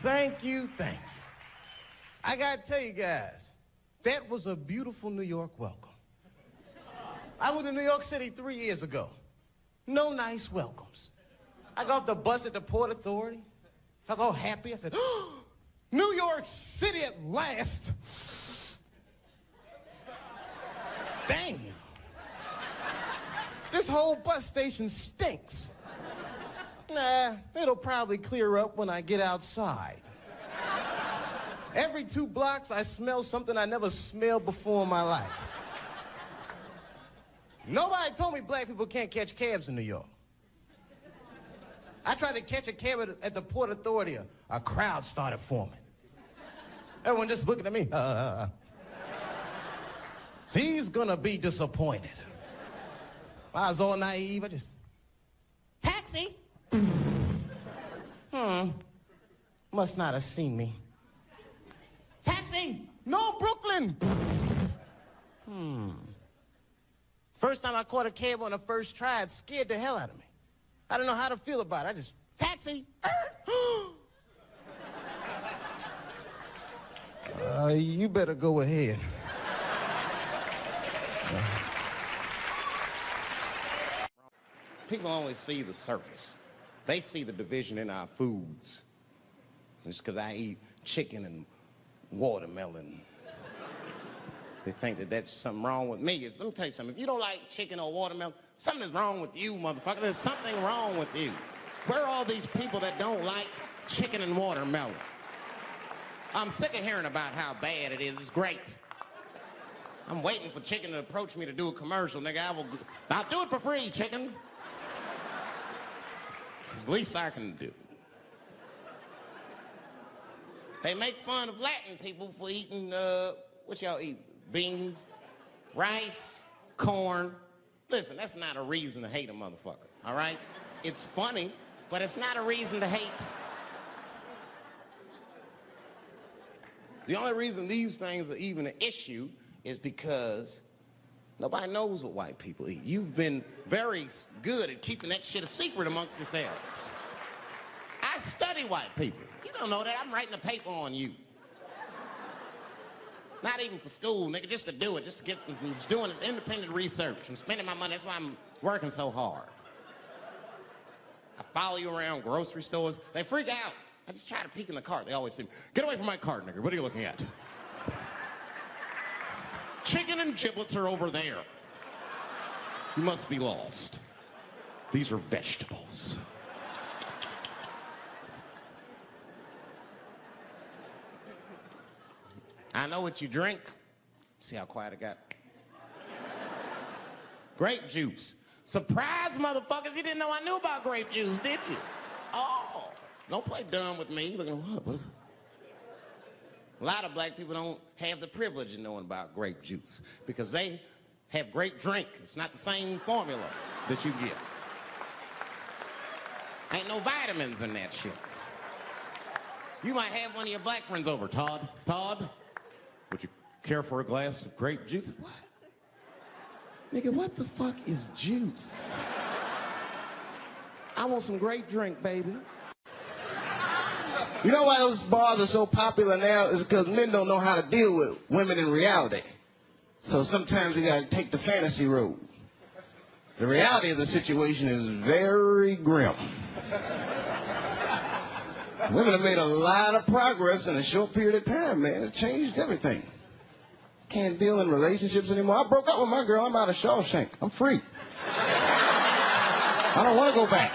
Speaker 2: Thank you. I gotta tell you guys, that was a beautiful New York welcome. I was in New York City 3 years ago. No nice welcomes. I got off the bus at the Port Authority. I was all happy. I said, "Oh, New York City at last." Damn. This whole bus station stinks. Nah, it'll probably clear up when I get outside. Every 2 blocks, I smell something I never smelled before in my life. Nobody told me black people can't catch cabs in New York. I tried to catch a cab at the Port Authority. A crowd started forming. Everyone just looking at me. He's gonna be disappointed. I was all naive. I just... Taxi! Must not have seen me. Taxi! No, Brooklyn! First time I caught a cab on the first try, it scared the hell out of me. I didn't know how to feel about it. I just, taxi! You better go ahead. People only see the surface. They see the division in our foods. Just because I eat chicken and watermelon, they think that that's something wrong with me. Let me tell you something. If you don't like chicken or watermelon, something is wrong with you, motherfucker. There's something wrong with you. Where are all these people that don't like chicken and watermelon? I'm sick of hearing about how bad it is. It's great. I'm waiting for chicken to approach me to do a commercial, nigga. I'll do it for free, chicken. It's the least I can do. They make fun of Latin people for eating, what y'all eat? Beans, rice, corn. Listen, that's not a reason to hate a motherfucker, all right? It's funny, but it's not a reason to hate. The only reason these things are even an issue is because nobody knows what white people eat. You've been very good at keeping that shit a secret amongst yourselves. I study white people. You don't know that. I'm writing a paper on you. Not even for school, nigga, just to do it, just to get, I'm just doing this independent research. I'm spending my money, that's why I'm working so hard. I follow you around grocery stores. They freak out. I just try to peek in the cart. They always say, get away from my cart, nigga. What are you looking at? Chicken and giblets are over there. You must be lost. These are vegetables. I know what you drink. See how quiet I got? Grape juice. Surprise, motherfuckers, you didn't know I knew about grape juice, did you? Oh, don't play dumb with me. Look at what is it? A lot of black people don't have the privilege of knowing about grape juice because they have grape drink. It's not the same formula that you get. Ain't no vitamins in that shit. You might have one of your black friends over. Todd, would you care for a glass of grape juice? What? Nigga, what the fuck is juice? I want some grape drink, baby.
Speaker 11: You know why those bars are so popular now? Is because men don't know how to deal with women in reality. So sometimes we gotta take the fantasy road. The reality of the situation is very grim. Women have made a lot of progress in a short period of time, man. It changed everything. Can't deal in relationships anymore. I broke up with my girl. I'm out of Shawshank. I'm free. I don't want to go back.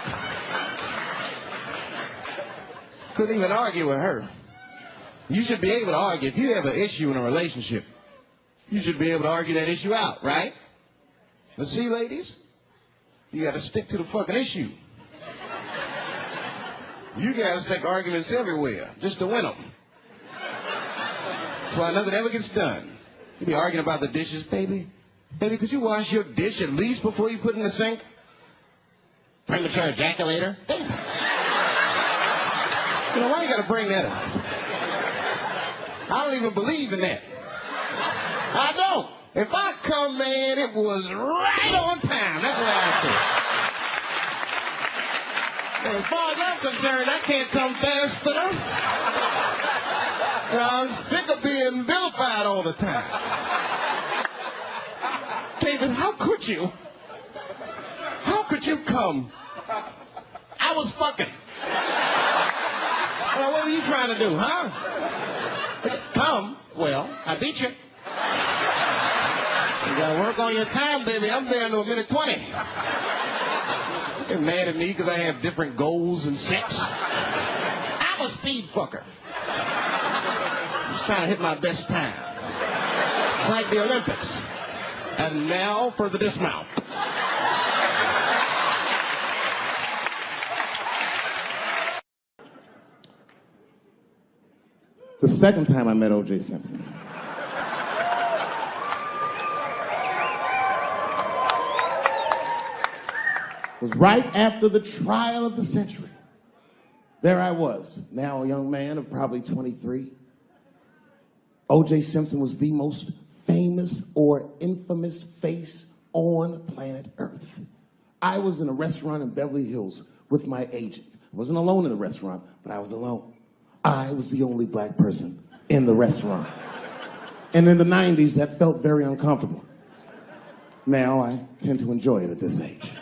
Speaker 11: Couldn't even argue with her. You should be able to argue. If you have an issue in a relationship, you should be able to argue that issue out, right? But see, ladies, you got to stick to the fucking issue. You guys take arguments everywhere just to win them. That's why nothing ever gets done. You be arguing about the dishes, baby. Baby, could you wash your dish at least before you put it in the sink? Premature ejaculator? Damn. You know, why you gotta bring that up? I don't even believe in that. I don't. If I come, man, it was right on time. That's what I say. And as far as I'm concerned, I can't come fast enough. I'm sick of being vilified all the time. David, how could you? How could you come? I was fucking. Well, what were you trying to do, huh? Come. Well, I beat you. You gotta work on your time, baby. I'm down to a minute 20. They're mad at me because I have different goals and sex. I'm a speed fucker. Just trying to hit my best time. It's like the Olympics. And now for the dismount.
Speaker 1: The second time I met O.J. Simpson. Was right after the trial of the century. There I was, now a young man of probably 23. O.J. Simpson was the most famous or infamous face on planet Earth. I was in a restaurant in Beverly Hills with my agents. I wasn't alone in the restaurant, but I was alone. I was the only black person in the restaurant. And in the 90s, that felt very uncomfortable. Now I tend to enjoy it at this age.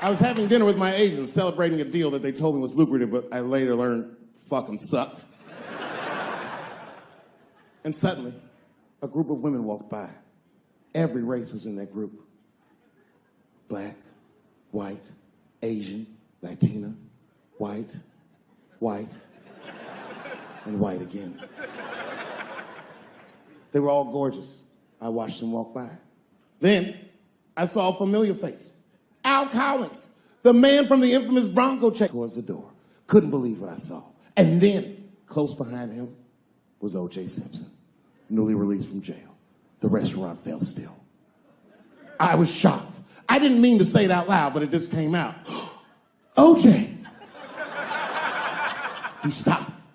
Speaker 1: I was having dinner with my agents, celebrating a deal that they told me was lucrative, but I later learned fucking sucked. And suddenly, a group of women walked by. Every race was in that group. Black, white, Asian, Latina, white, and white again. They were all gorgeous. I watched them walk by. Then, I saw a familiar face. Al Collins, the man from the infamous Bronco check, towards the door. Couldn't believe what I saw. And then, close behind him, was O.J. Simpson, newly released from jail. The restaurant fell still. I was shocked. I didn't mean to say it out loud, but it just came out. O.J. He stopped,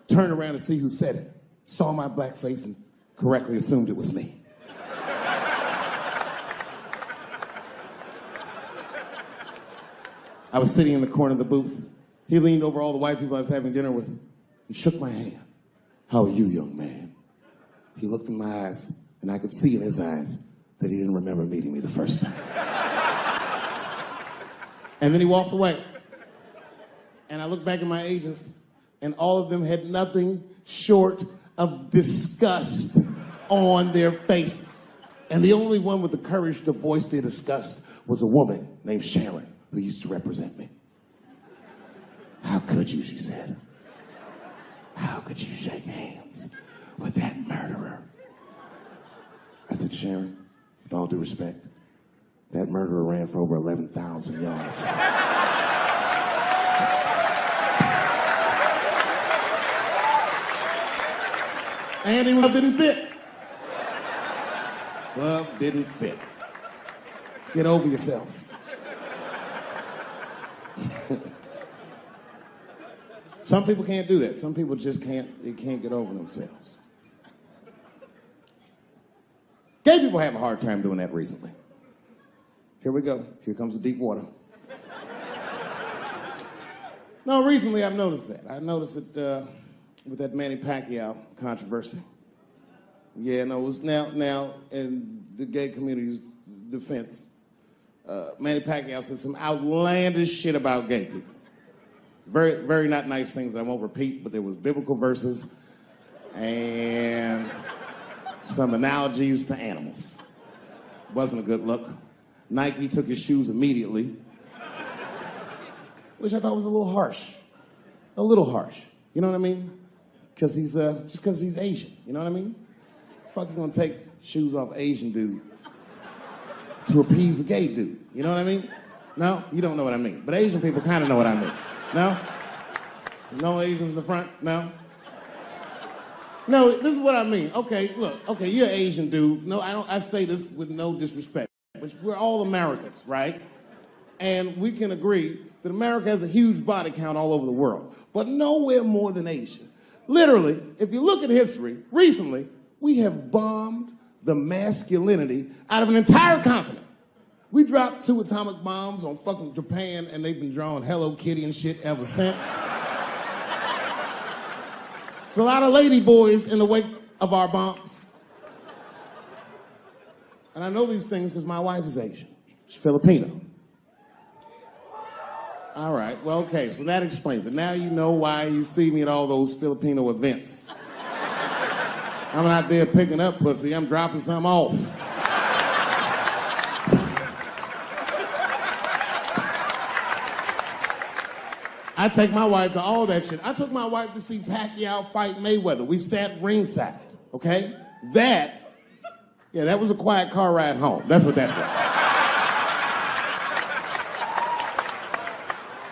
Speaker 1: turned around to see who said it, saw my black face, and correctly assumed it was me. I was sitting in the corner of the booth.
Speaker 3: He leaned over all the white people I was having dinner with and shook my hand. How are you, young man? He looked in my eyes, and I could see in his eyes that he didn't remember meeting me the first time. And then he walked away. And I looked back at my agents, and all of them had nothing short of disgust on their faces. And the only one with the courage to voice their disgust was a woman named Sharon, who used to represent me. How could you, she said. How could you shake hands with that murderer? I said, Sharon, with all due respect, that murderer ran for over 11,000 yards. And he didn't fit. Glove didn't fit. Get over yourself. Some people can't do that. Some people just can't get over themselves. Gay people have a hard time doing that recently. Here we go. Here comes the deep water. No, recently I've noticed that. I noticed it with that Manny Pacquiao controversy. Yeah, no, it was now in the gay community's defense, Manny Pacquiao said some outlandish shit about gay people. Very, very not nice things that I won't repeat, but there was biblical verses and some analogies to animals. Wasn't a good look. Nike took his shoes immediately, which I thought was a little harsh. A little harsh. You know what I mean? Because he's just because he's Asian. You know what I mean? Fuck, you gonna take shoes off Asian dude to appease a gay dude? You know what I mean? No, you don't know what I mean. But Asian people kind of know what I mean. No? No Asians in the front? No? No, this is what I mean. Okay, look. Okay, you're an Asian dude. No, I say this with no disrespect. But we're all Americans, right? And we can agree that America has a huge body count all over the world, but nowhere more than Asia. Literally, if you look at history, recently, we have bombed the masculinity out of an entire continent. We dropped 2 atomic bombs on fucking Japan, and they've been drawing Hello Kitty and shit ever since. There's a lot of lady boys in the wake of our bombs. And I know these things because my wife is Asian. She's Filipino. All right, well, okay, so that explains it. Now you know why you see me at all those Filipino events. I'm not there picking up pussy, I'm dropping some off. I take my wife to all that shit. I took my wife to see Pacquiao fight Mayweather. We sat ringside, okay? That was a quiet car ride home. That's what that was.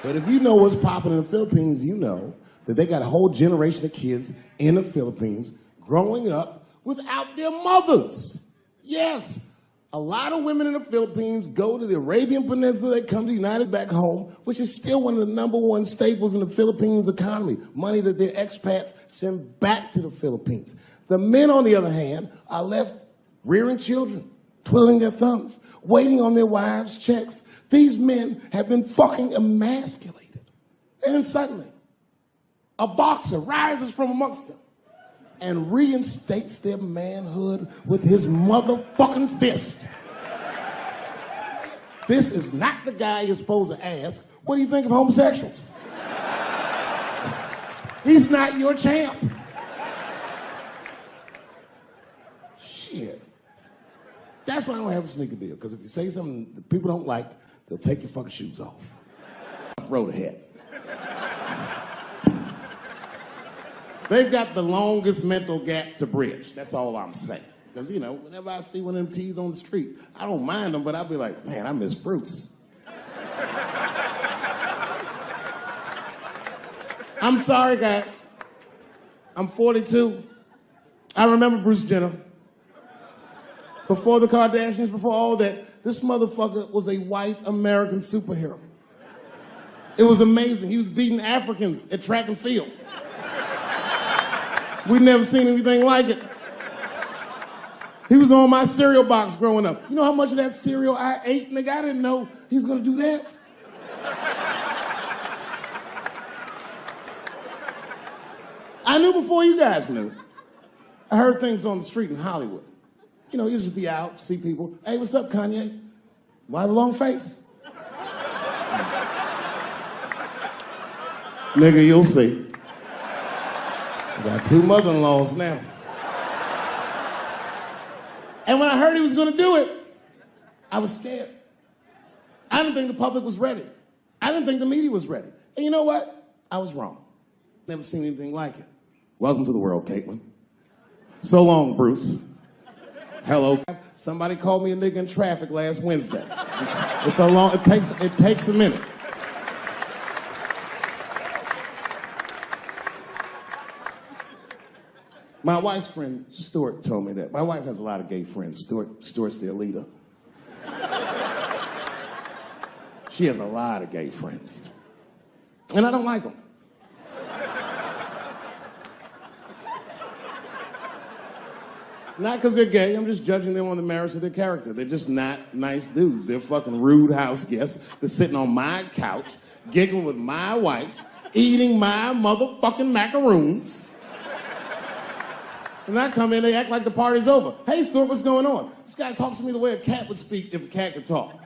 Speaker 3: But if you know what's popping in the Philippines, you know that they got a whole generation of kids in the Philippines growing up without their mothers. Yes, a lot of women in the Philippines go to the Arabian Peninsula, they come to the United back home, which is still one of the #1 staples in the Philippines economy, money that their expats send back to the Philippines. The men, on the other hand, are left rearing children, twiddling their thumbs, waiting on their wives' checks. These men have been fucking emasculated. And then suddenly, a boxer rises from amongst them and reinstates their manhood with his motherfucking fist. This is not the guy you're supposed to ask, what do you think of homosexuals? He's not your champ. Shit. That's why I don't have a sneaker deal, because if you say something that people don't like, they'll take your fucking shoes off. Road ahead. They've got the longest mental gap to bridge. That's all I'm saying. Because, you know, whenever I see one of them T's on the street, I don't mind them, but I'll be like, man, I miss Bruce. I'm sorry, guys. I'm 42. I remember Bruce Jenner. Before the Kardashians, before all that, this motherfucker was a white American superhero. It was amazing. He was beating Africans at track and field. We'd never seen anything like it. He was on my cereal box growing up. You know how much of that cereal I ate, nigga? I didn't know he was gonna do that. I knew before you guys knew. I heard things on the street in Hollywood. You know, you just be out, see people. Hey, what's up, Kanye? Why the long face? Nigga, you'll see. I got 2 mother-in-laws now. And when I heard he was gonna do it, I was scared. I didn't think the public was ready. I didn't think the media was ready. And you know what? I was wrong. Never seen anything like it. Welcome to the world, Caitlin. So long, Bruce. Hello. Somebody called me a nigga in traffic last Wednesday. It's so long, it takes a minute. My wife's friend, Stuart, told me that. My wife has a lot of gay friends. Stuart's their leader. She has a lot of gay friends. And I don't like them. Not because they're gay, I'm just judging them on the merits of their character. They're just not nice dudes. They're fucking rude house guests. They're sitting on my couch, giggling with my wife, eating my motherfucking macaroons. And I come in, they act like the party's over. Hey, Stuart, what's going on? This guy talks to me the way a cat would speak if a cat could talk.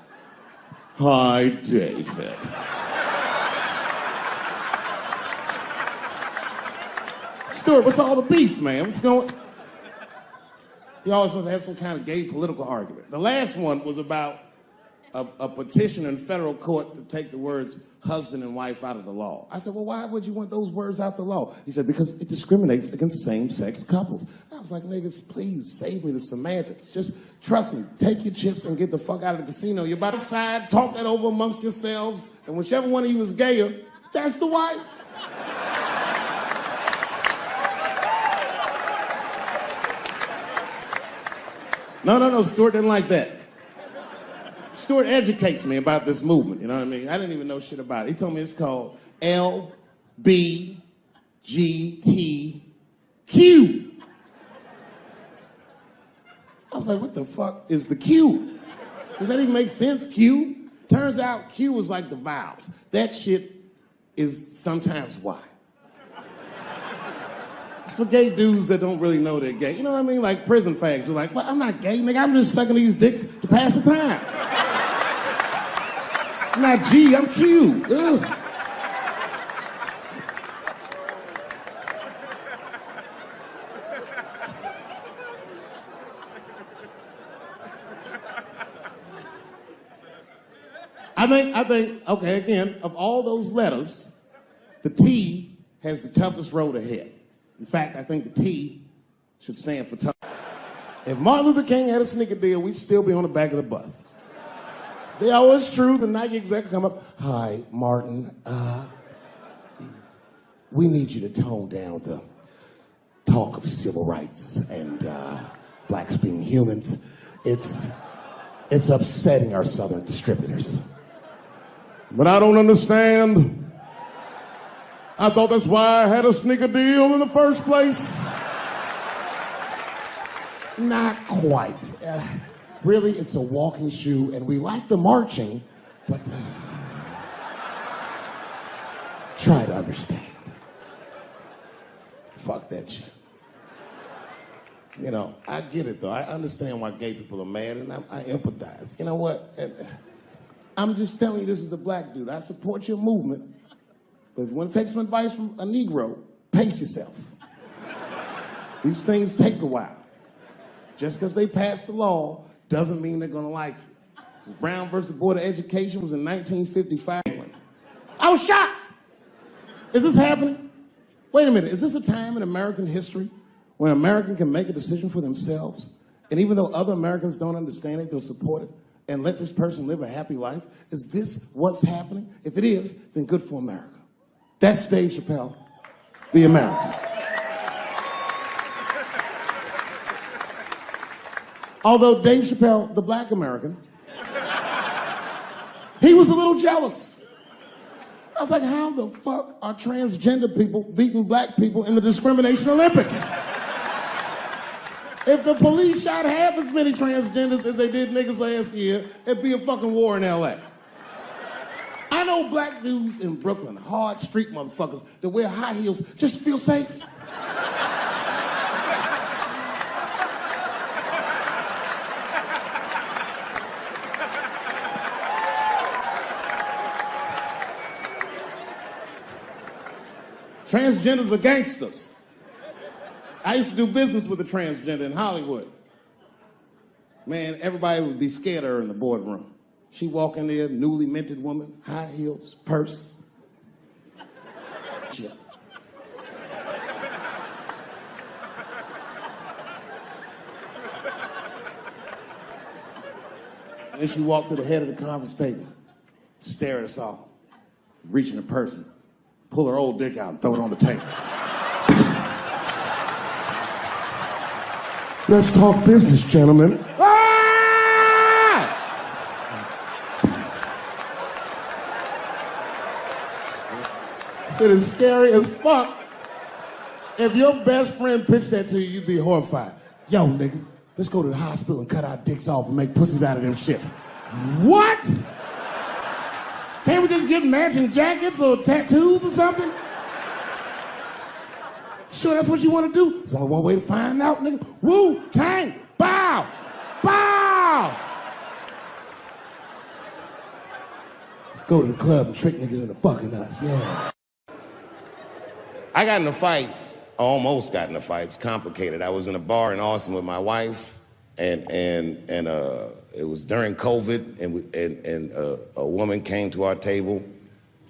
Speaker 3: Hi, David. Stuart, what's all the beef, man? What's going... He always wants to have some kind of gay political argument. The last one was about a petition in federal court to take the words husband and wife out of the law. I said, well, why would you want those words out the law? He said, because it discriminates against same-sex couples. I was like, niggas, please save me the semantics. Just trust me, take your chips and get the fuck out of the casino. You're about to decide, talk that over amongst yourselves, and whichever one of you is gayer, that's the wife. No, Stuart didn't like that. Stuart educates me about this movement, you know what I mean? I didn't even know shit about it. He told me it's called LBGTQ. I was like, what the fuck is the Q? Does that even make sense, Q? Turns out Q is like the vowels. That shit is sometimes Y. It's for gay dudes that don't really know they're gay. You know what I mean? Like prison fags who are like, well, I'm not gay, nigga. I'm just sucking these dicks to pass the time. I'm not G, I'm Q. Ugh. I think, okay, again, of all those letters, the T has the toughest road ahead. In fact, I think the T should stand for tough. If Martin Luther King had a sneaker deal, we'd still be on the back of the bus. They always true, the Nike exec come up, hi, Martin, we need you to tone down the talk of civil rights and blacks being humans. It's upsetting our Southern distributors. But I don't understand. I thought that's why I had a sneaker deal in the first place. Not quite. Really, it's a walking shoe, and we like the marching, but try to understand. Fuck that shit. You know, I get it, though. I understand why gay people are mad, and I empathize. You know what? I'm just telling you, this is a black dude. I support your movement. But if you want to take some advice from a Negro, pace yourself. These things take a while. Just because they passed the law doesn't mean they're going to like you. Brown versus Board of Education was in 1955. I was shocked. Is this happening? Wait a minute. Is this a time in American history where an American can make a decision for themselves? And even though other Americans don't understand it, they'll support it and let this person live a happy life? Is this what's happening? If it is, then good for America. That's Dave Chappelle, the American. Although Dave Chappelle, the black American, he was a little jealous. I was like, how the fuck are transgender people beating black people in the discrimination Olympics? If the police shot half as many transgenders as they did niggas last year, it'd be a fucking war in LA. I know black dudes in Brooklyn, hard street motherfuckers that wear high heels just to feel safe. Transgenders are gangsters. I used to do business with a transgender in Hollywood. Man, everybody would be scared of her in the boardroom. She walk in there, newly minted woman, high heels, purse. Yeah. And then she walked to the head of the conference table, stare at us all, reach in her purse and pull her old dick out and throw it on the table. Let's talk business, gentlemen. Ah! Shit is scary as fuck. If your best friend pitched that to you, you'd be horrified. Yo, nigga, let's go to the hospital and cut our dicks off and make pussies out of them shits. What? Can't we just get matching jackets or tattoos or something? Sure, that's what you want to do? There's only one way to find out, nigga. Wu-Tang, bow, bow. Let's go to the club and trick niggas into fucking us, yeah. I got in a fight, almost got in a fight. It's complicated. I was in a bar in Austin with my wife, and it was during COVID, and a woman came to our table,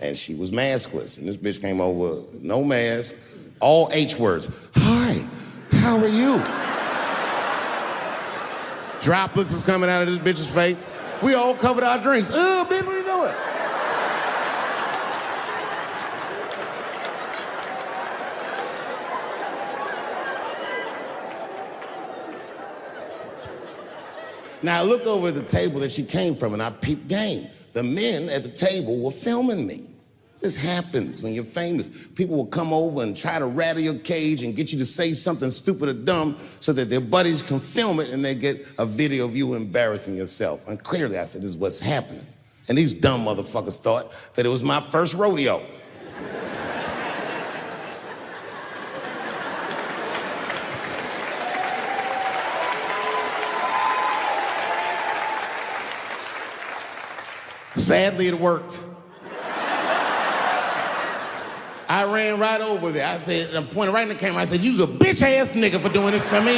Speaker 3: and she was maskless. And this bitch came over, no mask, all H words. Hi, how are you? Droplets was coming out of this bitch's face. We all covered our drinks. Oh, bitch, what are you doing? Now, I looked over at the table that she came from, and I peeped game. The men at the table were filming me. This happens when you're famous. People will come over and try to rattle your cage and get you to say something stupid or dumb so that their buddies can film it and they get a video of you embarrassing yourself. And clearly, I said, this is what's happening. And these dumb motherfuckers thought that it was my first rodeo. Sadly, it worked. I ran right over there. I said, I pointed right in the camera. I said, you's a bitch-ass nigga for doing this to me.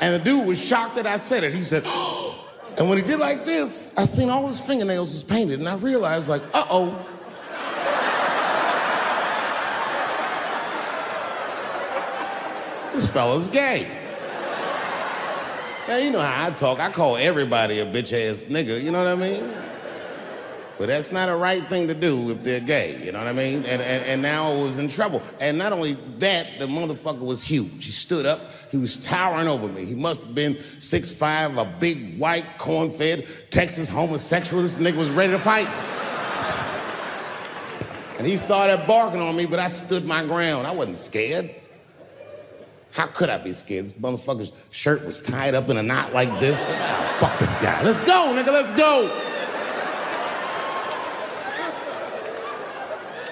Speaker 3: And the dude was shocked that I said it. He said, oh. And when he did like this, I seen all his fingernails was painted, and I realized, like, uh-oh. This fella's gay. Now, you know how I talk. I call everybody a bitch-ass nigga, you know what I mean? But that's not a right thing to do if they're gay, you know what I mean? And now I was in trouble. And not only that, the motherfucker was huge. He stood up, he was towering over me. He must have been 6'5", a big, white, corn-fed, Texas homosexual. This nigga was ready to fight. And he started barking on me, but I stood my ground. I wasn't scared. How could I be scared? This motherfucker's shirt was tied up in a knot like this. Oh, fuck this guy. Let's go, nigga, let's go.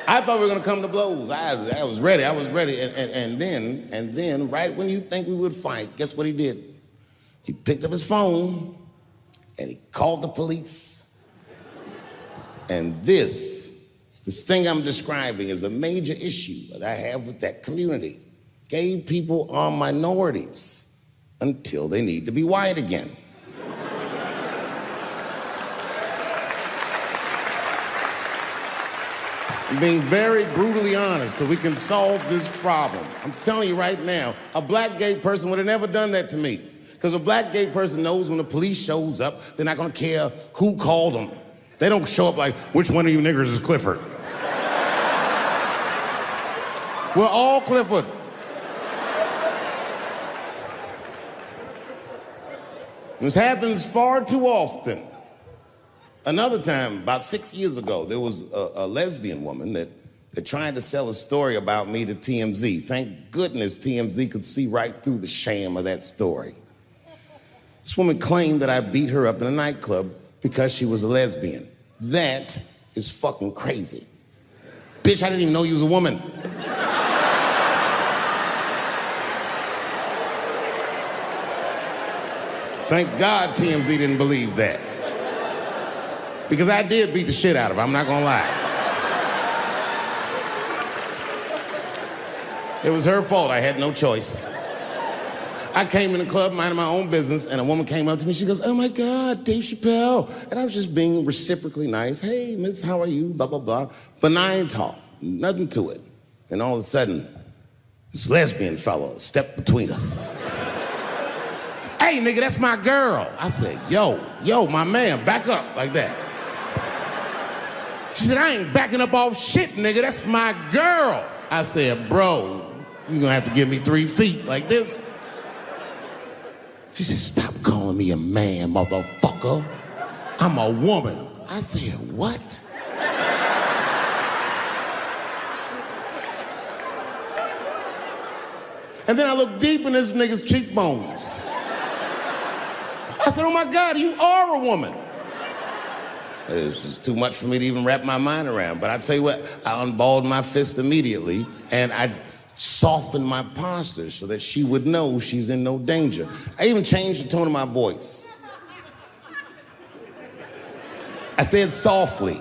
Speaker 3: I thought we were gonna come to blows. I was ready, And then, right when you think we would fight, guess what he did? He picked up his phone and he called the police. And this thing I'm describing is a major issue that I have with that community. Gay people are minorities until they need to be white again. I'm being very brutally honest so we can solve this problem. I'm telling you right now, a black gay person would have never done that to me. Because a black gay person knows when the police shows up, they're not gonna care who called them. They don't show up like, which one of you niggers is Clifford? We're all Clifford. This happens far too often. Another time, about 6 years ago, there was a lesbian woman that tried to sell a story about me to TMZ. Thank goodness TMZ could see right through the sham of that story. This woman claimed that I beat her up in a nightclub because she was a lesbian. That is fucking crazy. Bitch, I didn't even know you was a woman. Thank God TMZ didn't believe that. Because I did beat the shit out of her, I'm not gonna lie. It was her fault, I had no choice. I came in the club minding my own business, and a woman came up to me, she goes, oh my God, Dave Chappelle. And I was just being reciprocally nice. Hey, miss, how are you? Blah, blah, blah. Benign talk, nothing to it. And all of a sudden, this lesbian fellow stepped between us. Hey, nigga, that's my girl. I said, yo, my man, back up like that. She said, I ain't backing up off shit, nigga, that's my girl. I said, bro, you're gonna have to give me 3 feet like this. She said, stop calling me a man, motherfucker. I'm a woman. I said, what? And then I looked deep in this nigga's cheekbones. I said, oh my God, you are a woman. It's just too much for me to even wrap my mind around. But I tell you what, I unballed my fist immediately, and I softened my posture so that she would know she's in no danger. I even changed the tone of my voice. I said softly,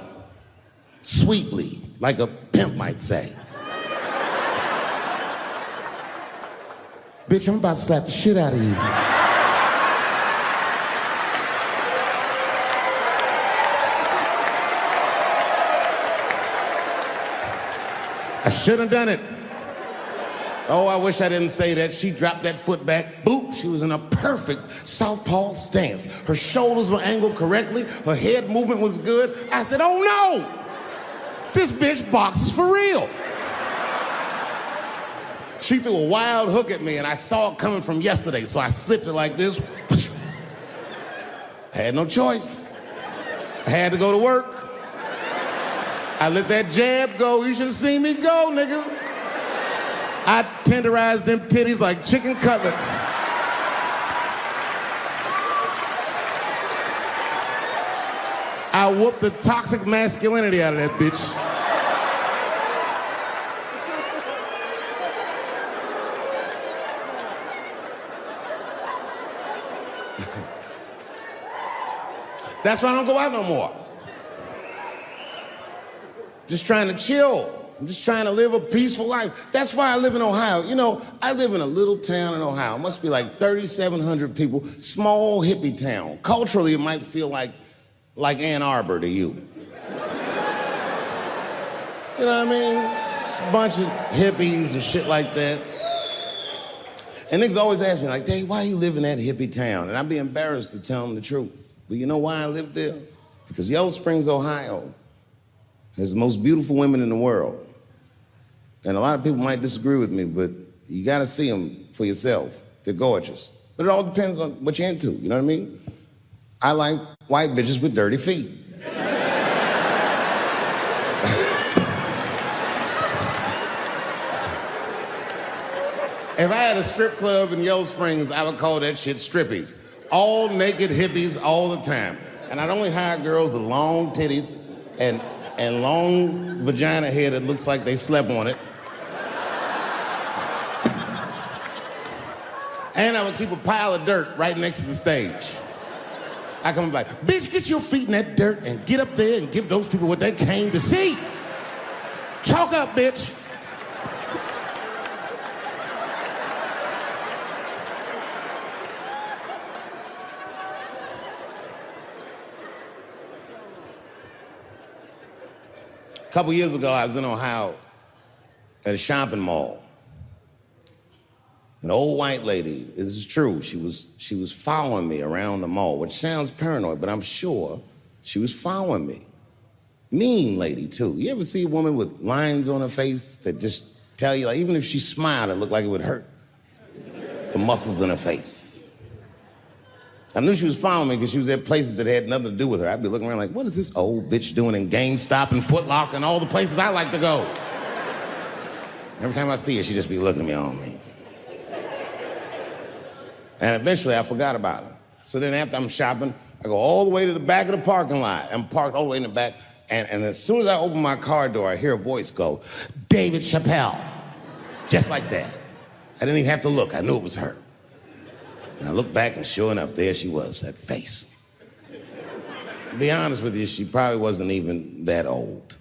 Speaker 3: sweetly, like a pimp might say. Bitch, I'm about to slap the shit out of you. I should have done it. Oh, I wish I didn't say that. She dropped that foot back. Boop. She was in a perfect southpaw stance. Her shoulders were angled correctly. Her head movement was good. I said, oh no! This bitch boxes for real. She threw a wild hook at me and I saw it coming from yesterday, so I slipped it like this. I had no choice. I had to go to work. I let that jab go. You should have seen me go, nigga. I tenderized them titties like chicken cutlets. I whooped the toxic masculinity out of that bitch. That's why I don't go out no more. Just trying to chill. I'm just trying to live a peaceful life. That's why I live in Ohio. You know, I live in a little town in Ohio. It must be like 3,700 people. Small hippie town. Culturally, it might feel like Ann Arbor to you. You know what I mean? Just a bunch of hippies and shit like that. And niggas always ask me, like, Dave, why you live in that hippie town? And I'd be embarrassed to tell them the truth. But you know why I live there? Because Yellow Springs, Ohio has the most beautiful women in the world. And a lot of people might disagree with me, but you gotta see them for yourself. They're gorgeous. But it all depends on what you're into, you know what I mean? I like white bitches with dirty feet. If I had a strip club in Yellow Springs, I would call that shit strippies. All naked hippies all the time. And I'd only hire girls with long titties and long vagina hair that looks like they slept on it. And I would keep a pile of dirt right next to the stage. I come back, bitch, get your feet in that dirt and get up there and give those people what they came to see. Chalk up, bitch. A couple years ago, I was in Ohio at a shopping mall. An old white lady, this is true, she was following me around the mall, which sounds paranoid, but I'm sure she was following me. Mean lady, too. You ever see a woman with lines on her face that just tell you, like, even if she smiled, it looked like it would hurt the muscles in her face. I knew she was following me because she was at places that had nothing to do with her. I'd be looking around like, what is this old bitch doing in GameStop and Foot Locker and all the places I like to go? Every time I see her, she'd just be looking at me on me. And eventually I forgot about her. So then after I'm shopping, I go all the way to the back of the parking lot. I'm parked all the way in the back. And as soon as I open my car door, I hear a voice go, David Chappelle. Just like that. I didn't even have to look. I knew it was her. And I looked back, and sure enough, there she was, that face. To be honest with you, she probably wasn't even that old.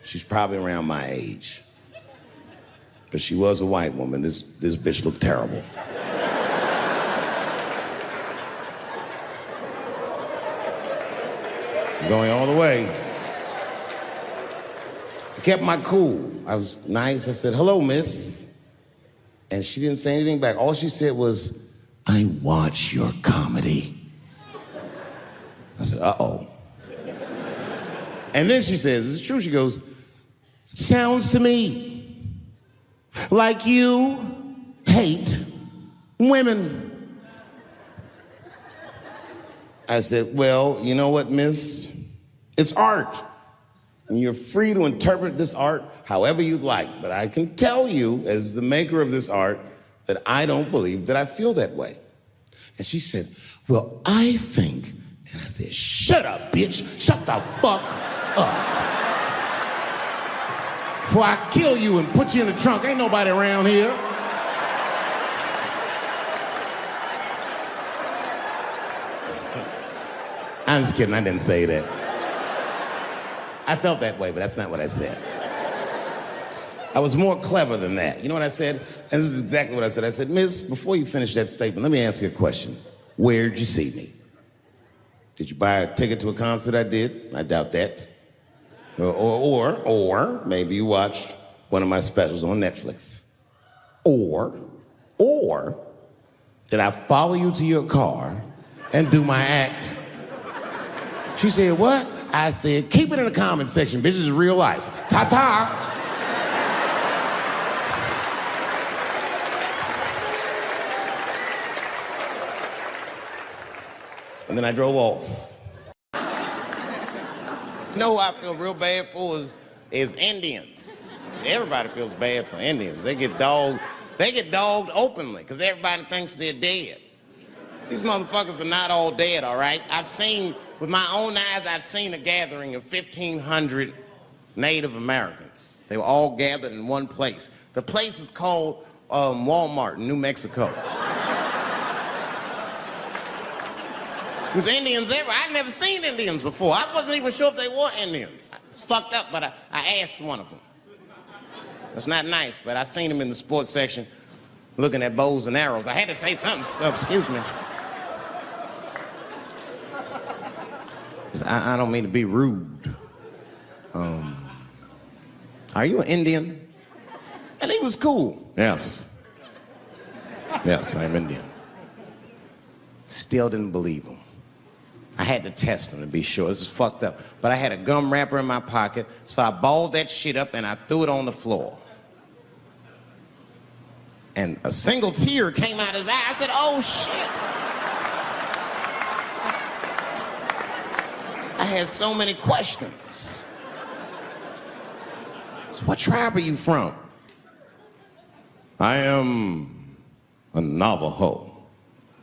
Speaker 3: She's probably around my age. But she was a white woman. This bitch looked terrible. Going all the way. I kept my cool. I was nice. I said, hello, miss. And she didn't say anything back. All she said was, I watch your comedy. I said, uh-oh. And then she says, is it true? She goes, it sounds to me like you hate women. I said, well, you know what, miss? It's art. And you're free to interpret this art however you'd like. But I can tell you, as the maker of this art, that I don't believe that I feel that way. And she said, well, I think, and I said, shut up, bitch. Shut the fuck up. Before I kill you and put you in the trunk, ain't nobody around here. I'm just kidding, I didn't say that. I felt that way, but that's not what I said. I was more clever than that. You know what I said? And this is exactly what I said. I said, miss, before you finish that statement, let me ask you a question. Where'd you see me? Did you buy a ticket to a concert I did? I doubt that. Or maybe you watched one of my specials on Netflix. Or did I follow you to your car and do my act? She said, what? I said, keep it in the comment section, bitch. This is real life. Ta-ta. And then I drove off. You know who I feel real bad for is Indians. Everybody feels bad for Indians. They get dogged openly because everybody thinks they're dead. These motherfuckers are not all dead, all right? With my own eyes, I've seen a gathering of 1,500 Native Americans. They were all gathered in one place. The place is called Walmart in New Mexico. There's Indians everywhere. I'd never seen Indians before. I wasn't even sure if they were Indians. It's fucked up, but I asked one of them. It's not nice, but I seen him in the sports section looking at bows and arrows. I had to say something. Excuse me. I don't mean to be rude. Are you an Indian? And he was cool. Yes. Yes, I'm Indian. Still didn't believe him. I had to test him to be sure. This is fucked up. But I had a gum wrapper in my pocket, so I balled that shit up and I threw it on the floor. And a single tear came out his eye. I said, oh, shit. I had so many questions. So what tribe are you from? I am a Navajo.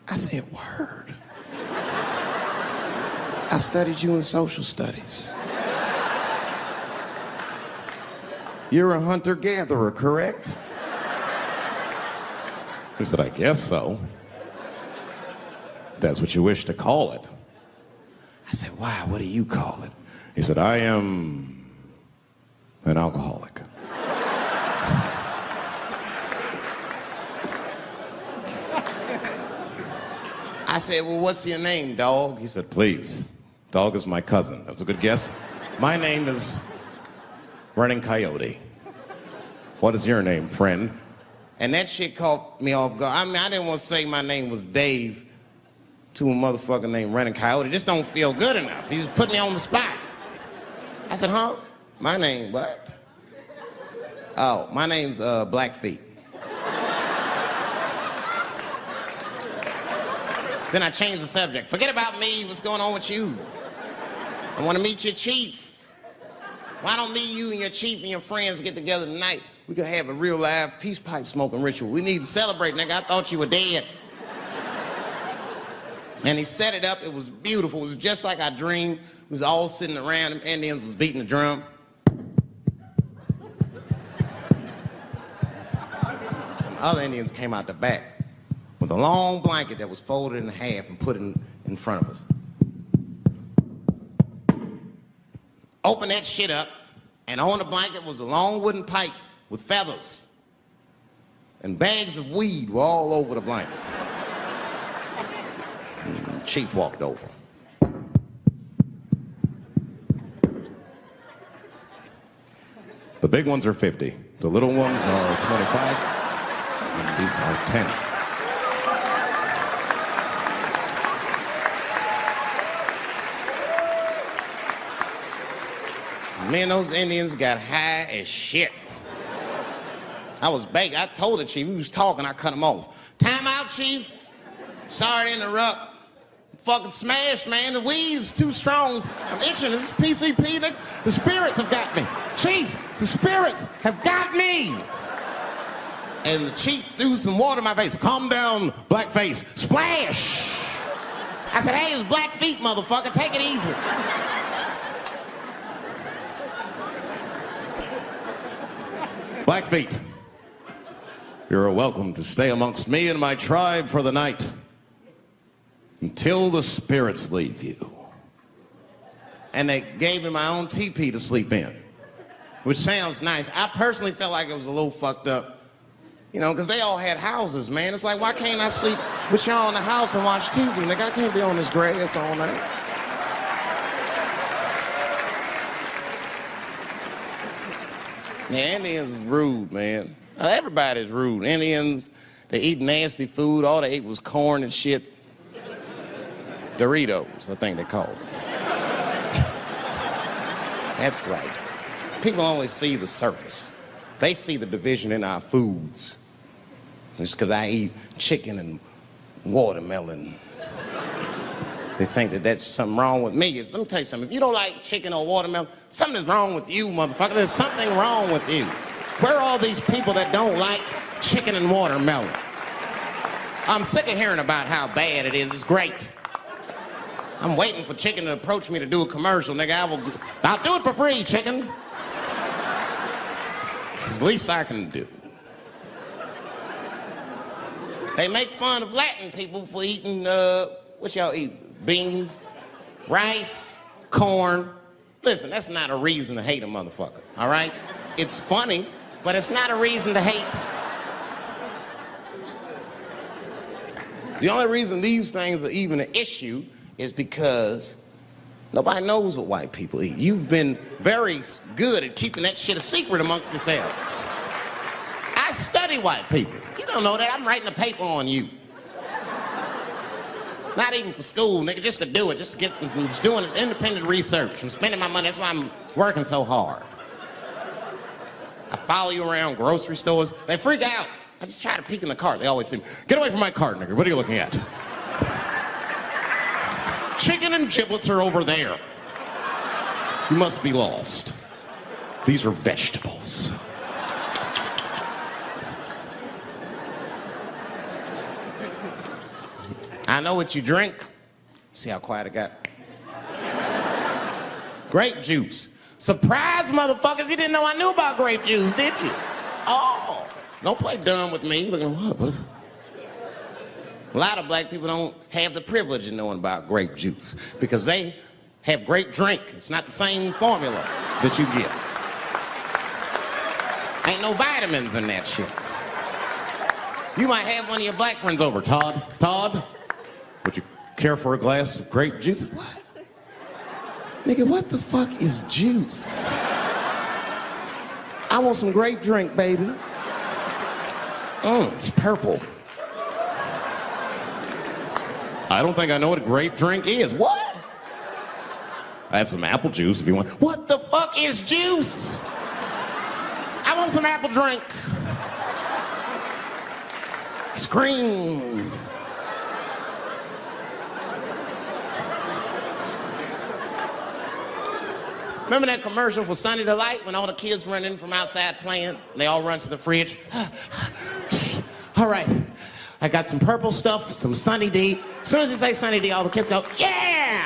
Speaker 3: I said, word. I studied you in social studies. You're a hunter-gatherer, correct? He said, I guess so. That's what you wish to call it. I said, why? What do you call it? He said, I am an alcoholic. I said, well, what's your name, dog? He said, please. Dog is my cousin. That was a good guess. My name is Running Coyote. What is your name, friend? And that shit caught me off guard. I mean, I didn't want to say my name was Dave to a motherfucker named Running Coyote. This don't feel good enough. He just put me on the spot. I said, huh? My name, what? Oh, my name's Blackfeet. Then I changed the subject. Forget about me. What's going on with you? I want to meet your chief. Why don't me, you, and your chief and your friends get together tonight? We could have a real live peace pipe smoking ritual. We need to celebrate, nigga. I thought you were dead.
Speaker 2: And he set it up. It was beautiful. It was just like I dreamed. We was all sitting around. Them Indians was beating the drum. Some other Indians came out the back with a long blanket that was folded in half and put in front of us. Opened that shit up, and on the blanket was a long wooden pipe with feathers. And bags of weed were all over the blanket. Chief walked over. The big ones are 50. The little ones are 25. And these are 10. Me and those Indians got high as shit. I was begging. I told the chief, we was talking, I cut him off. Time out, chief. Sorry to interrupt. Fucking smashed, man. The weed's too strong. I'm itching. This is PCP. The spirits have got me. Chief, the spirits have got me. And the chief threw some water in my face. Calm down, blackface. Splash. I said, hey, it's black feet, motherfucker. Take it easy. Blackfeet, you're welcome to stay amongst me and my tribe for the night until the spirits leave you. And they gave me my own teepee to sleep in, which sounds nice. I personally felt like it was a little fucked up, you know, because they all had houses, man. It's like, why can't I sleep with y'all in the house and watch TV? Nigga, I can't be on this grass all night. Yeah, Indians is rude, man. Everybody's rude. Indians, they eat nasty food. All they ate was corn and shit. Doritos, I think they call it. That's right. People only see the surface. They see the division in our foods. Just because I eat chicken and watermelon. They think that that's something wrong with me. Let me tell you something. If you don't like chicken or watermelon, something is wrong with you, motherfucker. There's something wrong with you. Where are all these people that don't like chicken and watermelon? I'm sick of hearing about how bad it is. It's great. I'm waiting for chicken to approach me to do a commercial, nigga. I'll do it for free, chicken. It's the least I can do. They make fun of Latin people for eating, what y'all eat? Beans, rice, corn. Listen, that's not a reason to hate a motherfucker, all right? It's funny, but it's not a reason to hate. The only reason these things are even an issue is because nobody knows what white people eat. You've been very good at keeping that shit a secret amongst yourselves. I study white people. You don't know that. I'm writing a paper on you. Not even for school, nigga, just to do it, just to get, I'm just doing independent research. I'm spending my money, that's why I'm working so hard. I follow you around grocery stores. They freak out. I just try to peek in the cart. They always say, get away from my cart, nigga. What are you looking at? Chicken and giblets are over there. You must be lost. These are vegetables. I know what you drink. See how quiet I got? Grape juice. Surprise, motherfuckers, you didn't know I knew about grape juice, did you? Oh, don't play dumb with me. Look at what is it? A lot of black people don't have the privilege of knowing about grape juice because they have grape drink. It's not the same formula that you get. Ain't no vitamins in that shit. You might have one of your black friends over. Todd, would you care for a glass of grape juice? What? Nigga, what the fuck is juice? I want some grape drink, baby. It's purple. I don't think I know what a grape drink is. What? I have some apple juice if you want. What the fuck is juice? I want some apple drink. Scream. Remember that commercial for Sunny Delight when all the kids run in from outside playing and they all run to the fridge? All right, I got some purple stuff, some Sunny D. As soon as you say Sunny D, all the kids go, yeah!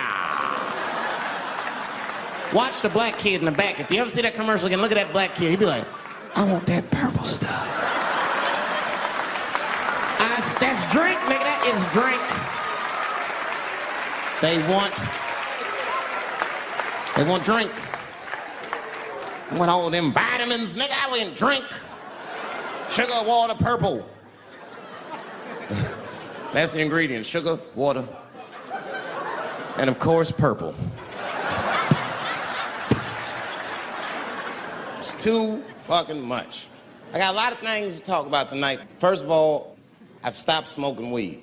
Speaker 2: Watch the black kid in the back. If you ever see that commercial again, look at that black kid. He'd be like, I want that purple stuff. That's drink, nigga. That is drink. They want drink. I want all them vitamins, nigga. I want drink. Sugar, water, purple. That's the ingredient. Sugar, water, and of course, purple. It's too fucking much. I got a lot of things to talk about tonight. First of all, I've stopped smoking weed.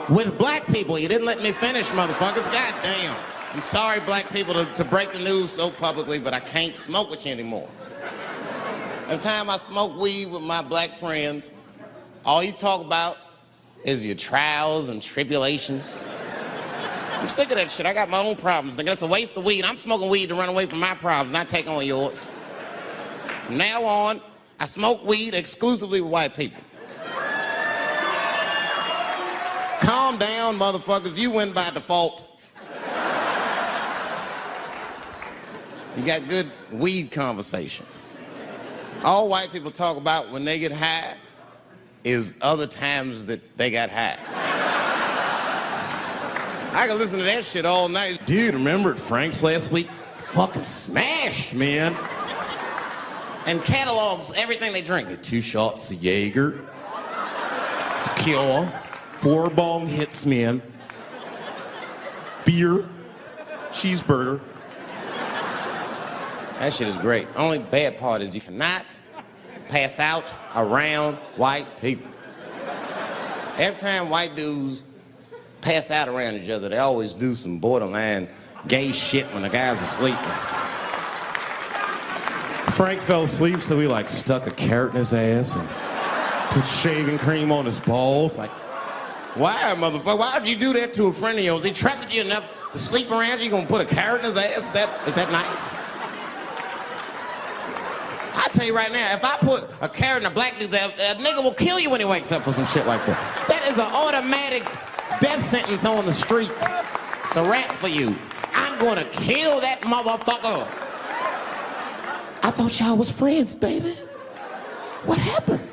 Speaker 2: With black people, you didn't let me finish, motherfuckers. God damn. I'm sorry, black people, to break the news so publicly, but I can't smoke with you anymore. Every time I smoke weed with my black friends, all you talk about is your trials and tribulations. I'm sick of that shit. I got my own problems. Nigga, that's a waste of weed. I'm smoking weed to run away from my problems, not take on yours. From now on, I smoke weed exclusively with white people. Calm down, motherfuckers. You win by default. You got good weed conversation. All white people talk about when they get high is other times that they got high. I can listen to that shit all night. Dude, remember at Frank's last week? It's fucking smashed, man. And catalogs everything they drink. 2 shots of Jaeger, tequila, 4 bong hits, man. Beer, cheeseburger. That shit is great. Only bad part is you cannot pass out around white people. Every time white dudes pass out around each other, they always do some borderline gay shit when the guy's asleep. Frank fell asleep, so he like stuck a carrot in his ass and put shaving cream on his balls. Like, why, motherfucker? Why would you do that to a friend of yours? He trusted you enough to sleep around you. You gonna put a carrot in his ass? Is that nice? I tell you right now, if I put a carrot in a black dude's ass, a nigga will kill you when he wakes up for some shit like that. That is an automatic death sentence on the street. It's a rap for you. I'm gonna kill that motherfucker. I thought y'all was friends, baby. What happened?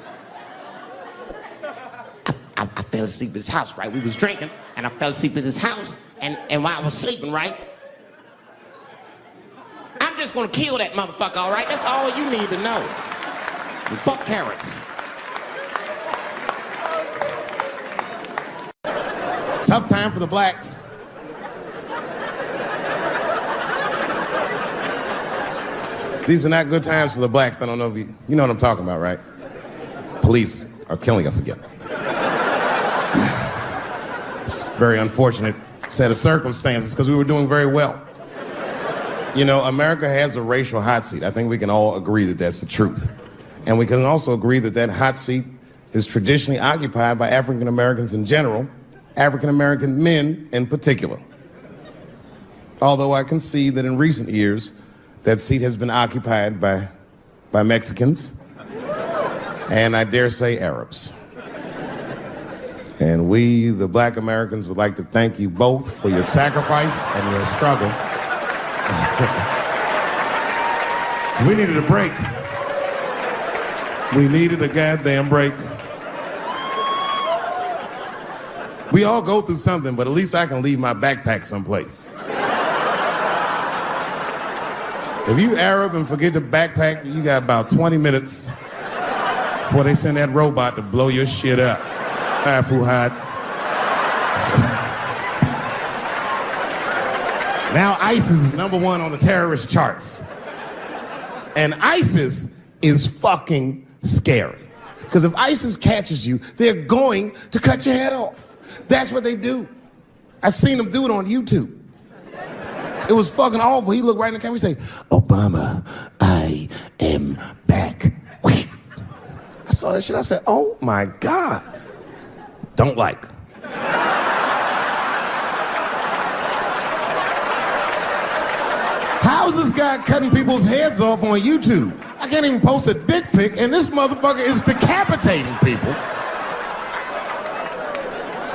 Speaker 2: I fell asleep at his house, right? We was drinking, and I fell asleep at his house, and while I was sleeping, right? I'm just gonna kill that motherfucker, all right? That's all you need to know. And fuck carrots.
Speaker 3: Tough time for the blacks. These are not good times for the blacks. I don't know if you know what I'm talking about, right? Police are killing us again. It's a very unfortunate set of circumstances because we were doing very well. You know, America has a racial hot seat. I think we can all agree that that's the truth. And we can also agree that that hot seat is traditionally occupied by African Americans in general, African American men in particular. Although I can see that in recent years, that seat has been occupied by Mexicans, and I dare say Arabs. And we, the black Americans, would like to thank you both for your sacrifice and your struggle. We needed a break. We needed a goddamn break. We all go through something, but at least I can leave my backpack someplace. If you Arab and forget your backpack, you got about 20 minutes before they send that robot to blow your shit up. Fuhad. Now ISIS is #1 on the terrorist charts. And ISIS is fucking scary. Because if ISIS catches you, they're going to cut your head off. That's what they do. I've seen them do it on YouTube. It was fucking awful. He looked right in the camera and say, Obama, I am back. I saw that shit. I said, oh my God. Don't like. How is this guy cutting people's heads off on YouTube? I can't even post a dick pic, and this motherfucker is decapitating people.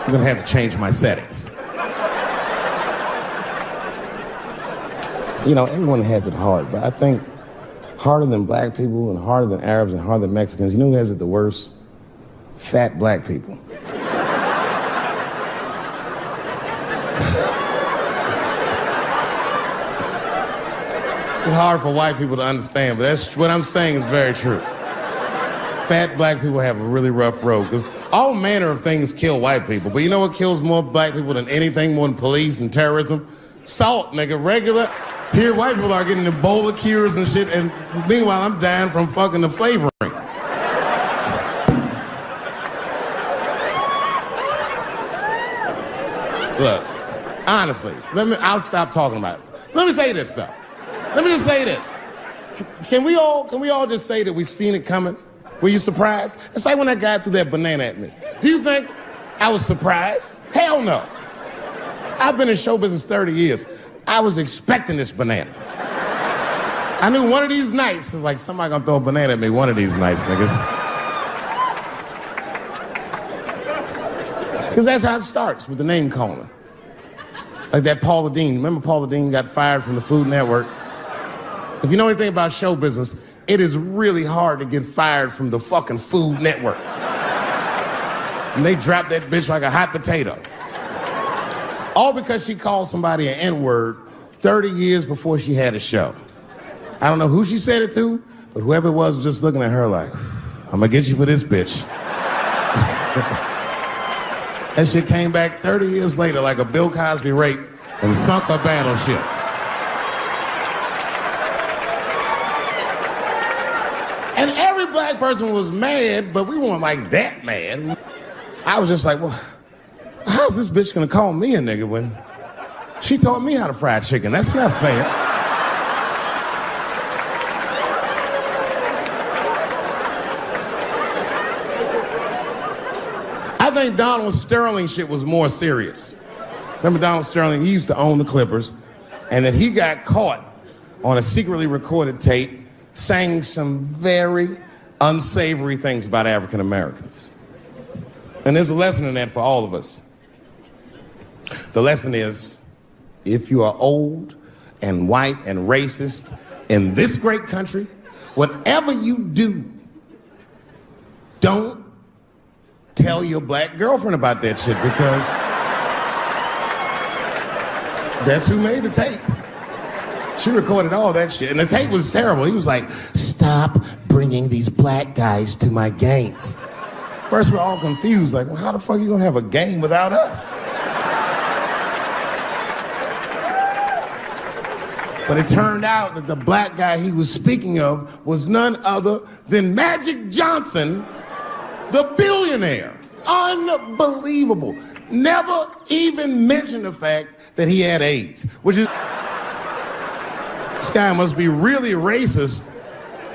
Speaker 3: I'm gonna have to change my settings. You know, everyone has it hard, but I think harder than black people and harder than Arabs and harder than Mexicans, you know who has it the worst? Fat black people. It's hard for white people to understand, but that's what I'm saying is very true. Fat black people have a really rough road because all manner of things kill white people. But you know what kills more black people than anything, more than police and terrorism? Salt, nigga. Regular. Here, white people are getting Ebola cures and shit, and meanwhile, I'm dying from fucking the flavoring. Look, honestly, I'll stop talking about it. Let me say this, though. Let me just say this. Can we all just say that we've seen it coming? Were you surprised? It's like when that guy threw that banana at me. Do you think I was surprised? Hell no. I've been in show business 30 years. I was expecting this banana. I knew one of these nights, it's like somebody gonna throw a banana at me one of these nights, niggas. Because that's how it starts, with the name calling. Like that Paula Deen. Remember Paula Deen got fired from the Food Network? If you know anything about show business, it is really hard to get fired from the fucking Food Network. And they dropped that bitch like a hot potato. All because she called somebody an N-word 30 years before she had a show. I don't know who she said it to, but whoever it was just looking at her like, I'm gonna get you for this bitch. That shit came back 30 years later like a Bill Cosby rape and sunk a battleship. And every black person was mad, but we weren't like that mad. I was just like, well, how's this bitch gonna call me a nigga when she taught me how to fry chicken? That's not fair. I think Donald Sterling shit was more serious. Remember Donald Sterling? He used to own the Clippers, and then he got caught on a secretly recorded tape saying some very unsavory things about African Americans. And there's a lesson in that for all of us. The lesson is, if you are old and white and racist in this great country, whatever you do, don't tell your black girlfriend about that shit, because that's who made the tape. She recorded all that shit, and the tape was terrible. He was like, stop bringing these black guys to my games. First, we're all confused, like, well, how the fuck are you gonna have a game without us? But it turned out that the black guy he was speaking of was none other than Magic Johnson, the billionaire. Unbelievable. Never even mentioned the fact that he had AIDS, which is... This guy must be really racist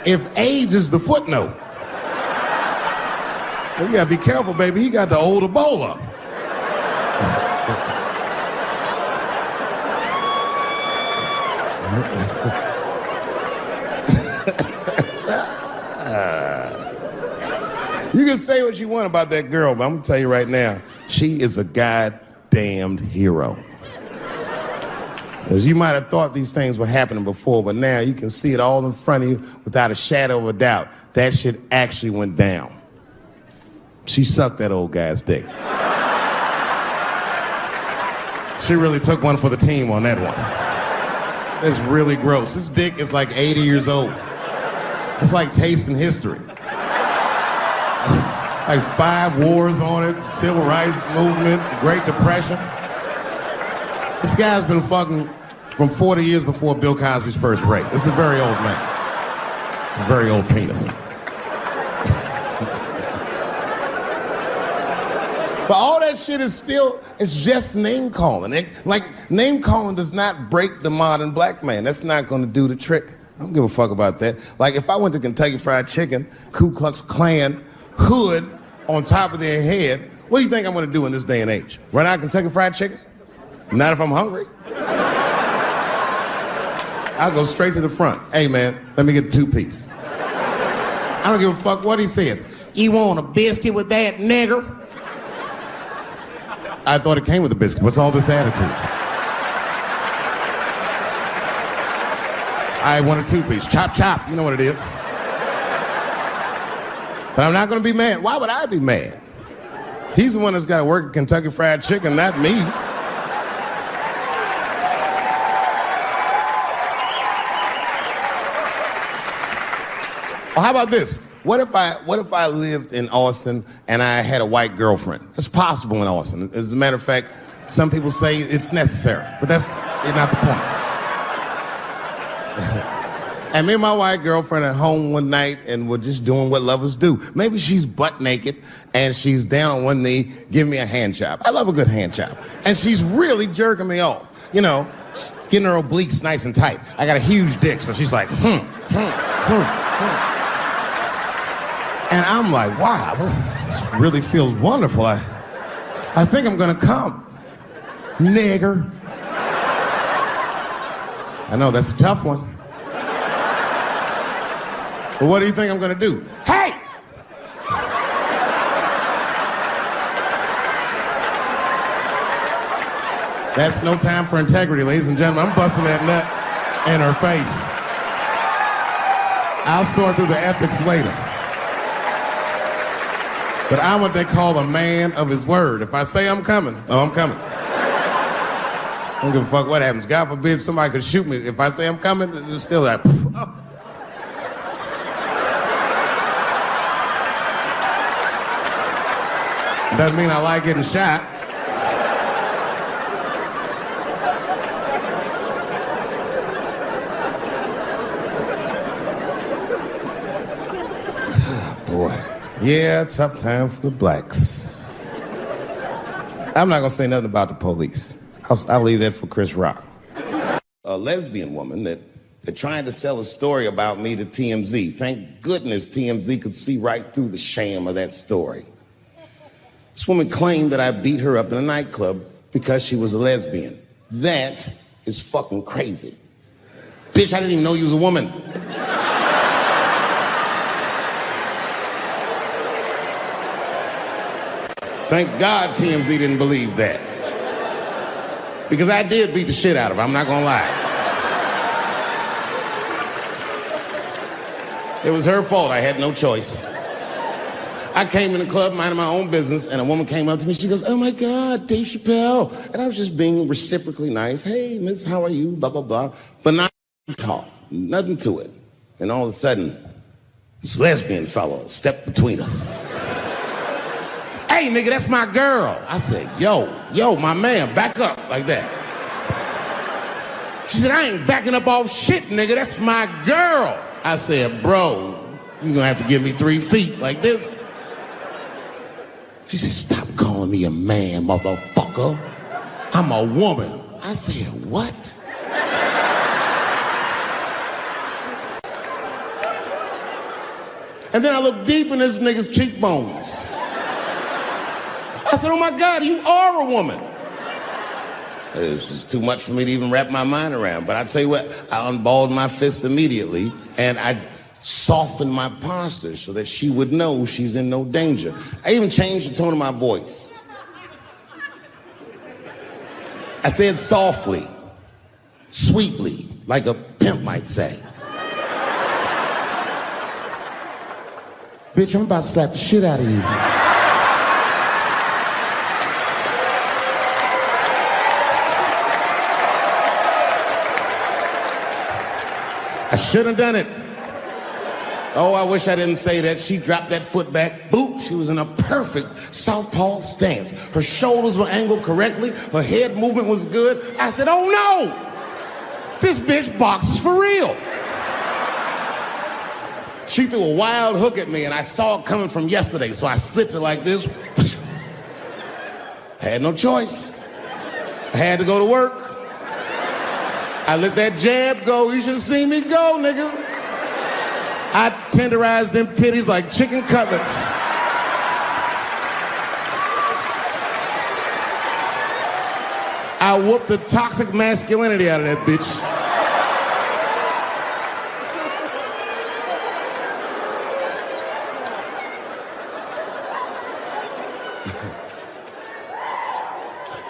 Speaker 3: if AIDS is the footnote. Well, you gotta be careful, baby. He got the old Ebola. You can say what you want about that girl, but I'm gonna tell you right now, she is a goddamned hero. Because you might have thought these things were happening before, but now you can see it all in front of you without a shadow of a doubt. That shit actually went down. She sucked that old guy's dick. She really took one for the team on that one. It's really gross. This dick is like 80 years old. It's like tasting history. Like 5 wars on it, civil rights movement, Great Depression. This guy's been fucking from 40 years before Bill Cosby's first rape. This is a very old man. It's a very old penis. But all that shit is still, it's just name calling. Like, name calling does not break the modern black man. That's not gonna do the trick. I don't give a fuck about that. Like, if I went to Kentucky Fried Chicken, Ku Klux Klan, hood on top of their head, what do you think I'm gonna do in this day and age? Run out Kentucky Fried Chicken? Not if I'm hungry. I'll go straight to the front. Hey, man, let me get a 2-piece. I don't give a fuck what he says. You want a biscuit with that, nigger? I thought it came with a biscuit. What's all this attitude? I want a two-piece. Chop, chop. You know what it is. But I'm not going to be mad. Why would I be mad? He's the one that's got to work at Kentucky Fried Chicken, not me. Well, how about this? What if I lived in Austin and I had a white girlfriend? It's possible in Austin. As a matter of fact, some people say it's necessary, but that's not the point. And me and my white girlfriend at home one night and we're just doing what lovers do. Maybe she's butt naked and she's down on one knee giving me a hand job. I love a good hand job. And she's really jerking me off. You know, getting her obliques nice and tight. I got a huge dick, so she's like, And I'm like, wow, this really feels wonderful. I think I'm gonna come. Nigger. I know, that's a tough one. But what do you think I'm gonna do? Hey! That's no time for integrity, ladies and gentlemen. I'm busting that nut in her face. I'll sort through the ethics later. But I'm what they call a man of his word. If I say I'm coming, I'm coming. I don't give a fuck what happens. God forbid somebody could shoot me. If I say I'm coming, it's still that. Doesn't mean I like getting shot. Boy. Yeah, tough time for the blacks. I'm not gonna say nothing about the police. I'll leave that for Chris Rock. A lesbian woman that tried to sell a story about me to TMZ. Thank goodness TMZ could see right through the sham of that story. This woman claimed that I beat her up in a nightclub because she was a lesbian. That is fucking crazy. Bitch, I didn't even know you was a woman. Thank God TMZ didn't believe that. Because I did beat the shit out of her, I'm not gonna lie. It was her fault, I had no choice. I came in the club minding my own business and a woman came up to me, she goes, oh my God, Dave Chappelle. And I was just being reciprocally nice. Hey, miss, how are you, blah, blah, blah. But not talk, nothing to it. And all of a sudden, this lesbian fellow stepped between us. Hey, nigga, that's my girl. I said, yo, my man, back up, like that. She said, I ain't backing up off shit, nigga, that's my girl. I said, bro, you're gonna have to give me 3 feet like this. She said, stop calling me a man, motherfucker. I'm a woman. I said, what? And then I looked deep in this nigga's cheekbones. I said, oh my God, you are a woman. It was just too much for me to even wrap my mind around. But I tell you what, I unballed my fist immediately and I softened my posture so that she would know she's in no danger. I even changed the tone of my voice. I said softly, sweetly, like a pimp might say. Bitch, I'm about to slap the shit out of you. I should have done it. Oh, I wish I didn't say that. She dropped that foot back. Boop, she was in a perfect southpaw stance. Her shoulders were angled correctly. Her head movement was good. I said, oh no! This bitch boxes for real. She threw a wild hook at me and I saw it coming from yesterday, so I slipped it like this. I had no choice. I had to go to work. I let that jab go. You should have seen me go, nigga. I tenderized them titties like chicken cutlets. I whooped the toxic masculinity out of that bitch.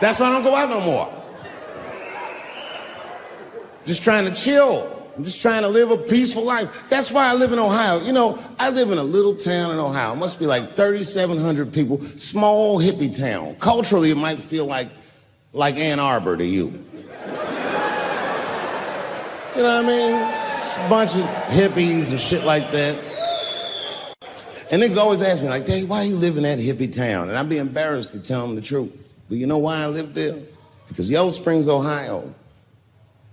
Speaker 3: That's why I don't go out no more. Just trying to chill. I'm just trying to live a peaceful life. That's why I live in Ohio. You know, I live in a little town in Ohio. It must be like 3,700 people. Small hippie town. Culturally, it might feel like Ann Arbor to you. You know what I mean? Just a bunch of hippies and shit like that. And niggas always ask me, like, Dave, why you live in that hippie town? And I'd be embarrassed to tell them the truth. But you know why I live there? Because Yellow Springs, Ohio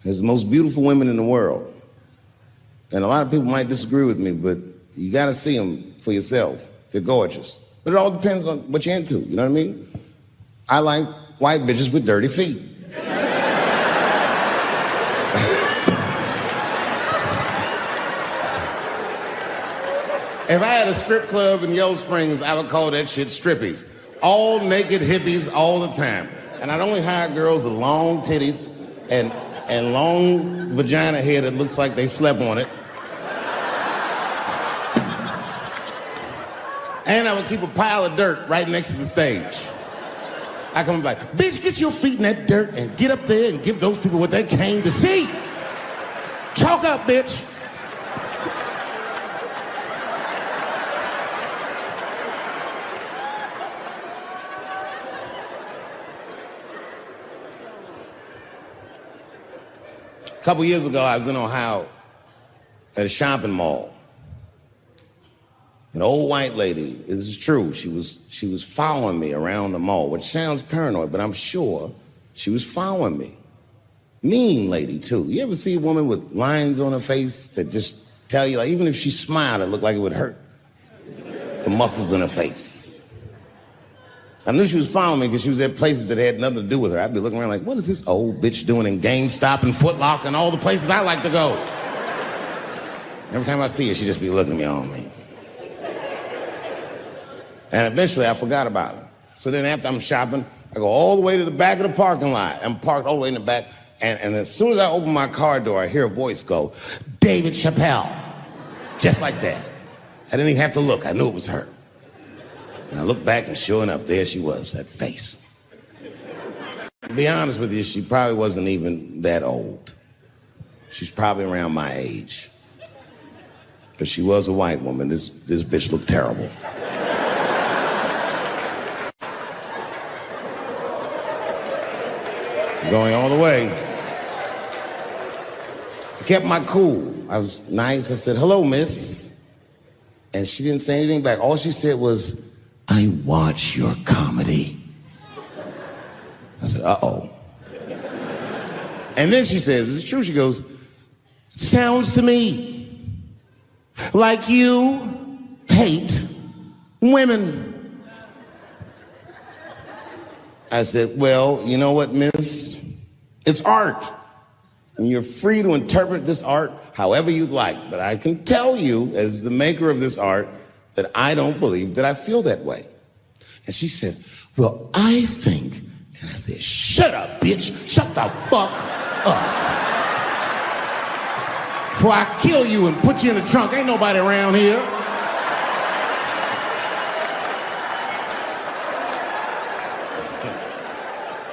Speaker 3: has the most beautiful women in the world. And a lot of people might disagree with me, but you gotta see them for yourself. They're gorgeous. But it all depends on what you're into, you know what I mean? I like white bitches with dirty feet. If I had a strip club in Yellow Springs, I would call that shit strippies. All naked hippies all the time. And I'd only hire girls with long titties and long vagina hair that looks like they slept on it. And I would keep a pile of dirt right next to the stage. I come like, bitch, get your feet in that dirt and get up there and give those people what they came to see. Chalk up, bitch. A couple years ago, I was in Ohio at a shopping mall. An old white lady, this is true, she was following me around the mall, which sounds paranoid, but I'm sure she was following me. Mean lady, too. You ever see a woman with lines on her face that just tell you, like, even if she smiled, it looked like it would hurt the muscles in her face? I knew she was following me because she was at places that had nothing to do with her. I'd be looking around like, what is this old bitch doing in GameStop and Foot Locker and all the places I like to go? Every time I see her, she'd just be looking at me on me. And eventually I forgot about her. So then after I'm shopping, I go all the way to the back of the parking lot. I'm parked all the way in the back. And as soon as I open my car door, I hear a voice go, Dave Chappelle. Just like that. I didn't even have to look. I knew it was her. And I looked back, and sure enough, there she was, that face. To be honest with you, she probably wasn't even that old. She's probably around my age. But she was a white woman. This bitch looked terrible. Going all the way. I kept my cool. I was nice. I said, hello, miss. And she didn't say anything back. All she said was, I watch your comedy. I said, uh-oh. And then she says, it's true, she goes, it sounds to me like you hate women. I said, well, you know what, miss? It's art. And you're free to interpret this art however you'd like. But I can tell you, as the maker of this art, that I don't believe that I feel that way. And she said, well, I think, and I said, shut up, bitch. Shut the fuck up. Before I kill you and put you in the trunk, ain't nobody around here.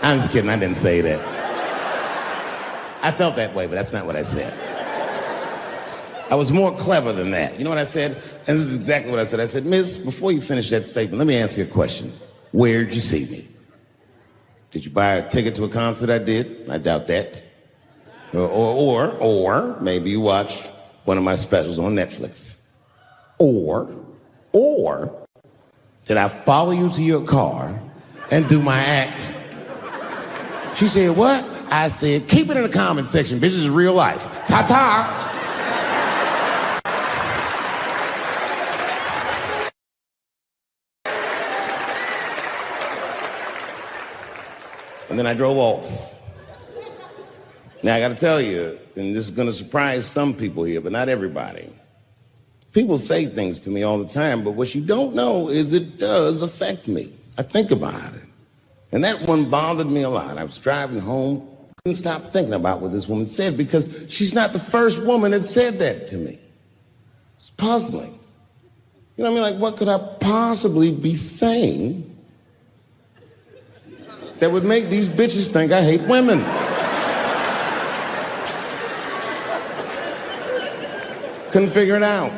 Speaker 3: I'm just kidding, I didn't say that. I felt that way, but that's not what I said. I was more clever than that. You know what I said? And this is exactly what I said. I said, miss, before you finish that statement, let me ask you a question. Where'd you see me? Did you buy a ticket to a concert I did? I doubt that. Or maybe you watched one of my specials on Netflix. Or did I follow you to your car and do my act? She said, what? I said, keep it in the comment section, bitch. This is real life. Ta-ta. And then I drove off. Now, I got to tell you, and this is going to surprise some people here, but not everybody. People say things to me all the time, but what you don't know is it does affect me. I think about it. And that one bothered me a lot. I was driving home, couldn't stop thinking about what this woman said because she's not the first woman that said that to me. It's puzzling. You know what I mean? Like, what could I possibly be saying that would make these bitches think I hate women. Couldn't figure it out.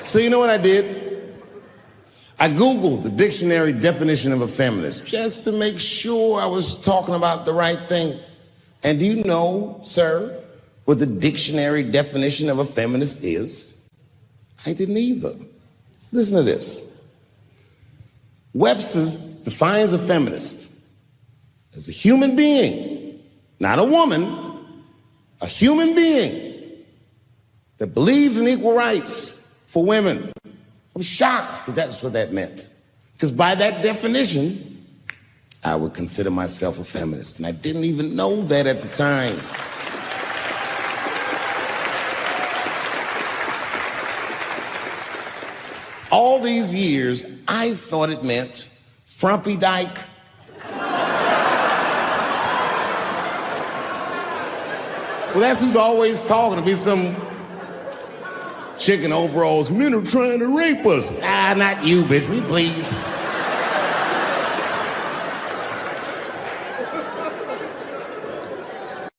Speaker 3: So you know what I did? I Googled the dictionary definition of a feminist just to make sure I was talking about the right thing. And do you know, sir, what the dictionary definition of a feminist is? I didn't either. Listen to this. Webster's defines a feminist as a human being, not a woman, a human being that believes in equal rights for women. I'm shocked that that's what that meant. Because by that definition, I would consider myself a feminist. And I didn't even know that at the time. All these years, I thought it meant frumpy dyke. Well, that's who's always talking to me, some chick in overalls. Men are trying to rape us. Ah, not you, bitch, we please.